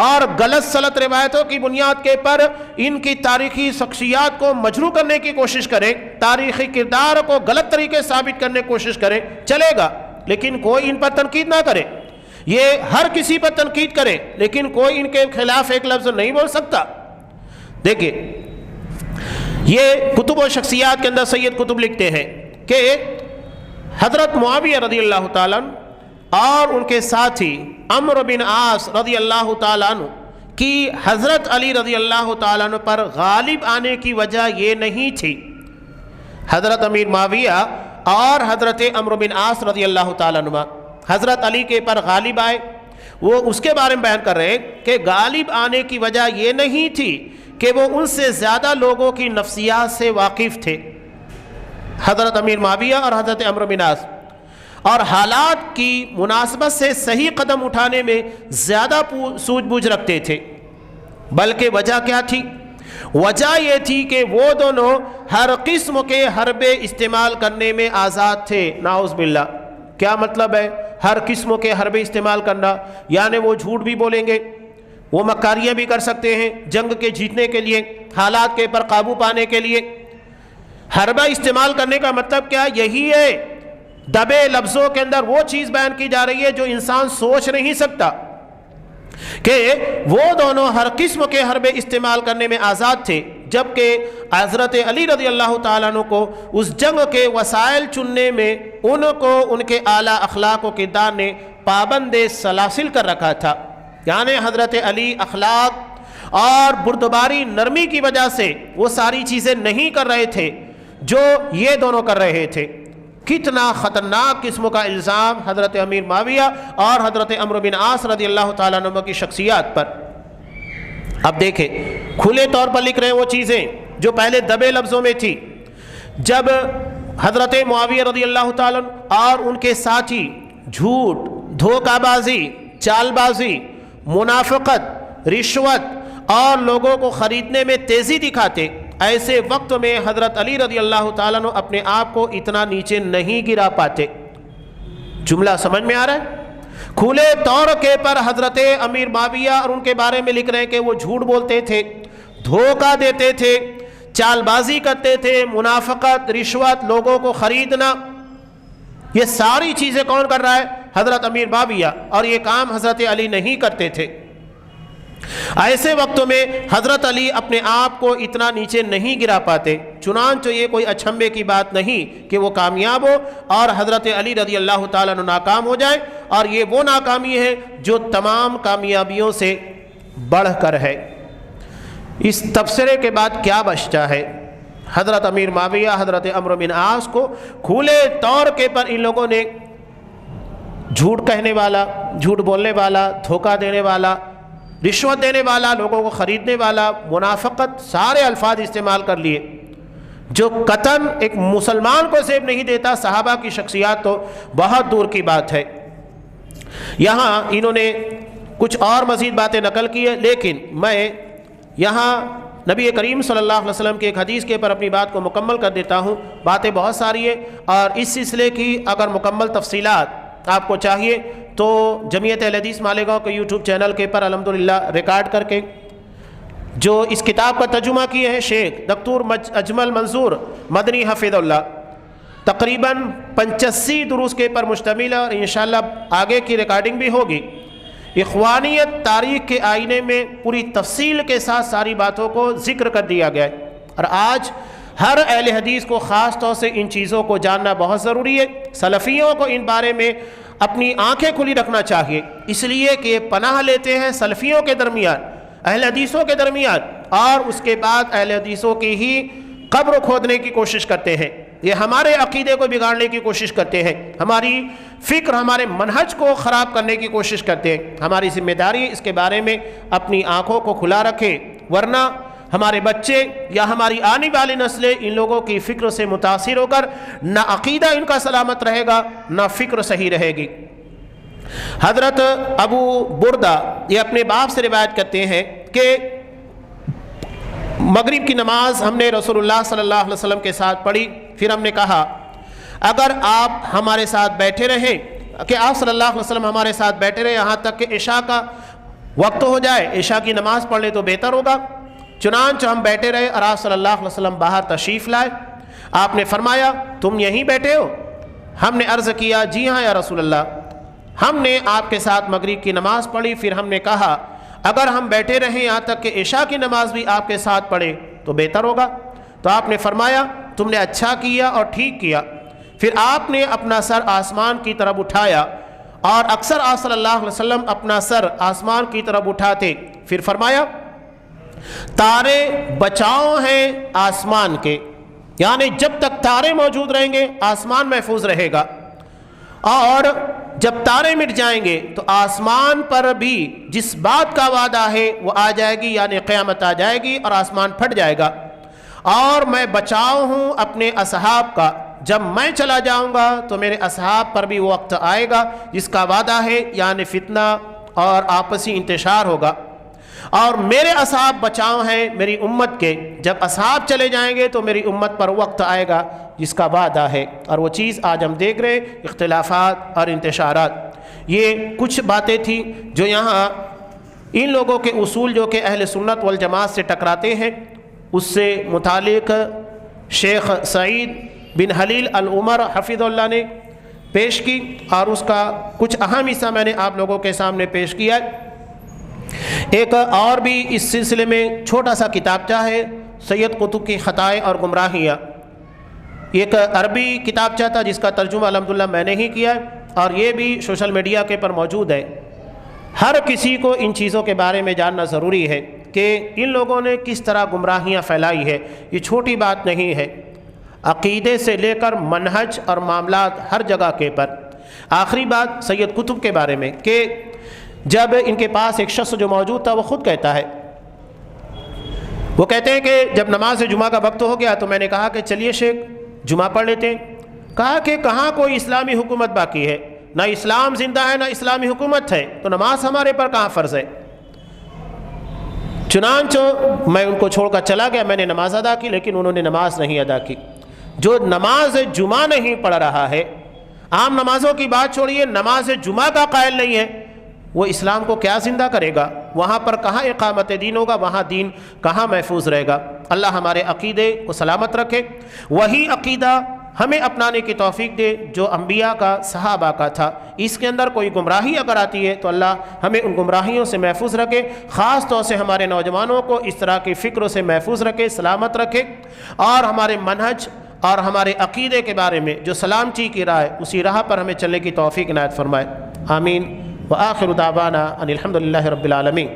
اور غلط سلط روایتوں کی بنیاد کے پر ان کی تاریخی شخصیات کو مجروح کرنے کی کوشش کریں، تاریخی کردار کو غلط طریقے ثابت کرنے کی کوشش کریں، چلے گا، لیکن کوئی ان پر تنقید نہ کرے۔ یہ ہر کسی پر تنقید کرے لیکن کوئی ان کے خلاف ایک لفظ نہیں بول سکتا۔ دیکھیں یہ کتب و شخصیات کے اندر سید قطب لکھتے ہیں کہ حضرت معاویہ رضی اللہ تعالیٰ عنہ اور ان کے ساتھی عمرو بن عاص رضی اللہ تعالیٰ عنہ کی حضرت علی رضی اللہ تعالیٰ عنہ پر غالب آنے کی وجہ یہ نہیں تھی۔ حضرت امیر معاویہ اور حضرت عمرو بن عاص رضی اللہ تعالیٰ عنہ حضرت علی کے پر غالب آئے. وہ اس کے بارے میں بیان کر رہے ہیں کہ غالب آنے کی وجہ یہ نہیں تھی کہ وہ ان سے زیادہ لوگوں کی نفسیات سے واقف تھے، حضرت امیر معاویہ اور حضرت عمرو بن عاص، اور حالات کی مناسبت سے صحیح قدم اٹھانے میں زیادہ سوجھ بوجھ رکھتے تھے. بلکہ وجہ کیا تھی؟ وجہ یہ تھی کہ وہ دونوں ہر قسم کے حربے استعمال کرنے میں آزاد تھے. نعوذ باللہ. کیا مطلب ہے ہر قسم کے حربے استعمال کرنا؟ یعنی وہ جھوٹ بھی بولیں گے، وہ مکاریاں بھی کر سکتے ہیں جنگ کے جیتنے کے لیے، حالات کے پر قابو پانے کے لیے. حربہ استعمال کرنے کا مطلب کیا؟ یہی ہے. دبے لفظوں کے اندر وہ چیز بیان کی جا رہی ہے جو انسان سوچ نہیں سکتا، کہ وہ دونوں ہر قسم کے حربے استعمال کرنے میں آزاد تھے، جبکہ حضرت علی رضی اللہ تعالیٰ عنہ کو اس جنگ کے وسائل چننے میں ان کو ان کے اعلیٰ اخلاق و کردار نے پابند سلاسل کر رکھا تھا. یعنی حضرت علی اخلاق اور بردباری نرمی کی وجہ سے وہ ساری چیزیں نہیں کر رہے تھے جو یہ دونوں کر رہے تھے. کتنا خطرناک قسم کا الزام حضرت امیر معاویہ اور حضرت عمرو بن عاص رضی اللہ تعالیٰ عنہ کی شخصیات پر. اب دیکھیں کھلے طور پر لکھ رہے ہیں وہ چیزیں جو پہلے دبے لفظوں میں تھی. جب حضرت معاویہ رضی اللہ تعالیٰ عنہ اور ان کے ساتھی جھوٹ، دھوکہ بازی، چال بازی، منافقت، رشوت اور لوگوں کو خریدنے میں تیزی دکھاتے، ایسے وقت میں حضرت علی رضی اللہ تعالیٰ عنہ اپنے آپ کو اتنا نیچے نہیں گرا پاتے. جملہ سمجھ میں آ رہا ہے؟ کھلے طور کے پر حضرت امیر معاویہ اور ان کے بارے میں لکھ رہے ہیں کہ وہ جھوٹ بولتے تھے، دھوکہ دیتے تھے، چال بازی کرتے تھے، منافقت، رشوت، لوگوں کو خریدنا. یہ ساری چیزیں کون کر رہا ہے؟ حضرت امیر معاویہ. اور یہ کام حضرت علی نہیں کرتے تھے. ایسے وقتوں میں حضرت علی اپنے آپ کو اتنا نیچے نہیں گرا پاتے. چنانچہ یہ کوئی اچھمبے کی بات نہیں کہ وہ کامیاب ہو اور حضرت علی رضی اللہ تعالیٰ عنہ ناکام ہو جائے. اور یہ وہ ناکامی ہے جو تمام کامیابیوں سے بڑھ کر ہے. اس تبصرے کے بعد کیا بچتا ہے؟ حضرت امیر معاویہ، حضرت عمرو بن عاص کو کھلے طور کے پر ان لوگوں نے جھوٹ کہنے والا، جھوٹ بولنے والا، دھوکہ دینے والا، رشوت دینے والا، لوگوں کو خریدنے والا، منافقت، سارے الفاظ استعمال کر لیے جو قطعاً ایک مسلمان کو زیب نہیں دیتا. صحابہ کی شخصیات تو بہت دور کی بات ہے. یہاں انہوں نے کچھ اور مزید باتیں نقل کی ہیں، لیکن میں یہاں نبی کریم صلی اللہ علیہ وسلم کی ایک حدیث کے پر اپنی بات کو مکمل کر دیتا ہوں. باتیں بہت ساری ہیں اور اس سلسلے کی اگر مکمل تفصیلات آپ کو چاہیے تو جمعیت اہل حدیث مالیگاؤں کے یوٹیوب چینل کے پر الحمدللہ ریکارڈ کر کے جو اس کتاب کا ترجمہ کیے ہیں شیخ دکتور اجمل منظور مدنی حفظ اللہ، تقریباً 85 دروس کے پر مشتمل ہے اور انشاءاللہ آگے کی ریکارڈنگ بھی ہوگی. اخوانیت تاریخ کے آئینے میں پوری تفصیل کے ساتھ ساری باتوں کو ذکر کر دیا گیا ہے. اور آج ہر اہل حدیث کو خاص طور سے ان چیزوں کو جاننا بہت ضروری ہے. سلفیوں کو ان بارے میں اپنی آنکھیں کھلی رکھنا چاہیے، اس لیے کہ پناہ لیتے ہیں سلفیوں کے درمیان، اہل حدیثوں کے درمیان، اور اس کے بعد اہل حدیثوں کی ہی قبر کھودنے کی کوشش کرتے ہیں. یہ ہمارے عقیدے کو بگاڑنے کی کوشش کرتے ہیں، ہماری فکر، ہمارے منہج کو خراب کرنے کی کوشش کرتے ہیں. ہماری ذمہ داری اس کے بارے میں اپنی آنکھوں کو کھلا رکھیں، ورنہ ہمارے بچے یا ہماری آنے والی نسلیں ان لوگوں کی فکر سے متاثر ہو کر نہ عقیدہ ان کا سلامت رہے گا نہ فکر صحیح رہے گی. حضرت ابو بردہ یہ اپنے باپ سے روایت کرتے ہیں کہ مغرب کی نماز ہم نے رسول اللہ صلی اللہ علیہ وسلم کے ساتھ پڑھی. پھر ہم نے کہا اگر آپ ہمارے ساتھ بیٹھے رہیں، کہ آپ صلی اللہ علیہ وسلم ہمارے ساتھ بیٹھے رہیں یہاں تک کہ عشاء کا وقت ہو جائے، عشاء کی نماز پڑھ لیں تو بہتر ہوگا. چنانچہ ہم بیٹھے رہے اور آپ صلی اللہ علیہ وسلم باہر تشریف لائے. آپ نے فرمایا تم یہیں بیٹھے ہو؟ ہم نے عرض کیا جی ہاں یا رسول اللہ. ہم نے آپ کے ساتھ مغرب کی نماز پڑھی. پھر ہم نے کہا اگر ہم بیٹھے رہیں یہاں تک کہ عشاء کی نماز بھی آپ کے ساتھ پڑھے تو بہتر ہوگا. تو آپ نے فرمایا تم نے اچھا کیا اور ٹھیک کیا. پھر آپ نے اپنا سر آسمان کی طرف اٹھایا اور اکثر آپ صلی اللہ علیہ وسلم اپنا سر آسمان کی طرف اٹھاتے. پھر فرمایا تارے بچاؤ ہیں آسمان کے، یعنی جب تک تارے موجود رہیں گے آسمان محفوظ رہے گا، اور جب تارے مٹ جائیں گے تو آسمان پر بھی جس بات کا وعدہ ہے وہ آ جائے گی، یعنی قیامت آ جائے گی اور آسمان پھٹ جائے گا۔ اور میں بچاؤ ہوں اپنے اصحاب کا، جب میں چلا جاؤں گا تو میرے اصحاب پر بھی وقت آئے گا جس کا وعدہ ہے، یعنی فتنہ اور آپسی انتشار ہوگا۔ اور میرے اصحاب بچاؤ ہیں میری امت کے، جب اصحاب چلے جائیں گے تو میری امت پر وقت آئے گا جس کا وعدہ ہے، اور وہ چیز آج ہم دیکھ رہے ہیں، اختلافات اور انتشارات۔ یہ کچھ باتیں تھیں جو یہاں ان لوگوں کے اصول جو کہ اہل سنت والجماعت سے ٹکراتے ہیں، اس سے متعلق شیخ سعید بن حلیل العمر حفظ اللہ نے پیش کی، اور اس کا کچھ اہم حصہ میں نے آپ لوگوں کے سامنے پیش کیا ہے۔ ایک اور بھی اس سلسلے میں چھوٹا سا کتابچہ ہے، سید قطب کی خطائیں اور گمراہیاں، ایک عربی کتابچہ تھا جس کا ترجمہ الحمدللہ میں نے ہی کیا ہے، اور یہ بھی سوشل میڈیا کے پر موجود ہے۔ ہر کسی کو ان چیزوں کے بارے میں جاننا ضروری ہے کہ ان لوگوں نے کس طرح گمراہیاں پھیلائی ہے، یہ چھوٹی بات نہیں ہے، عقیدے سے لے کر منہج اور معاملات ہر جگہ کے پر۔ آخری بات سید قطب کے بارے میں کہ جب ان کے پاس ایک شخص جو موجود تھا وہ خود کہتا ہے، وہ کہتے ہیں کہ جب نماز جمعہ کا وقت ہو گیا تو میں نے کہا کہ چلیے شیخ جمعہ پڑھ لیتے ہیں۔ کہا کہ کہاں کوئی اسلامی حکومت باقی ہے، نہ اسلام زندہ ہے نہ اسلامی حکومت ہے، تو نماز ہمارے پر کہاں فرض ہے۔ چنانچہ میں ان کو چھوڑ کر چلا گیا، میں نے نماز ادا کی لیکن انہوں نے نماز نہیں ادا کی۔ جو نماز جمعہ نہیں پڑھ رہا ہے، عام نمازوں کی بات چھوڑیے، نماز جمعہ کا قائل نہیں ہے، وہ اسلام کو کیا زندہ کرے گا؟ وہاں پر کہاں اقامت دین ہوگا؟ وہاں دین کہاں محفوظ رہے گا؟ اللہ ہمارے عقیدے کو سلامت رکھے، وہی عقیدہ ہمیں اپنانے کی توفیق دے جو انبیاء کا، صحابہ کا تھا۔ اس کے اندر کوئی گمراہی اگر آتی ہے تو اللہ ہمیں ان گمراہیوں سے محفوظ رکھے، خاص طور سے ہمارے نوجوانوں کو اس طرح کی فکروں سے محفوظ رکھے، سلامت رکھے، اور ہمارے منہج اور ہمارے عقیدے کے بارے میں جو سلامتی کی راہ ہے اسی راہ پر ہمیں چلنے کی توفیق عنایت فرمائے۔ آمین۔ وآخر دعوانا ان الحمد للہ رب العالمین۔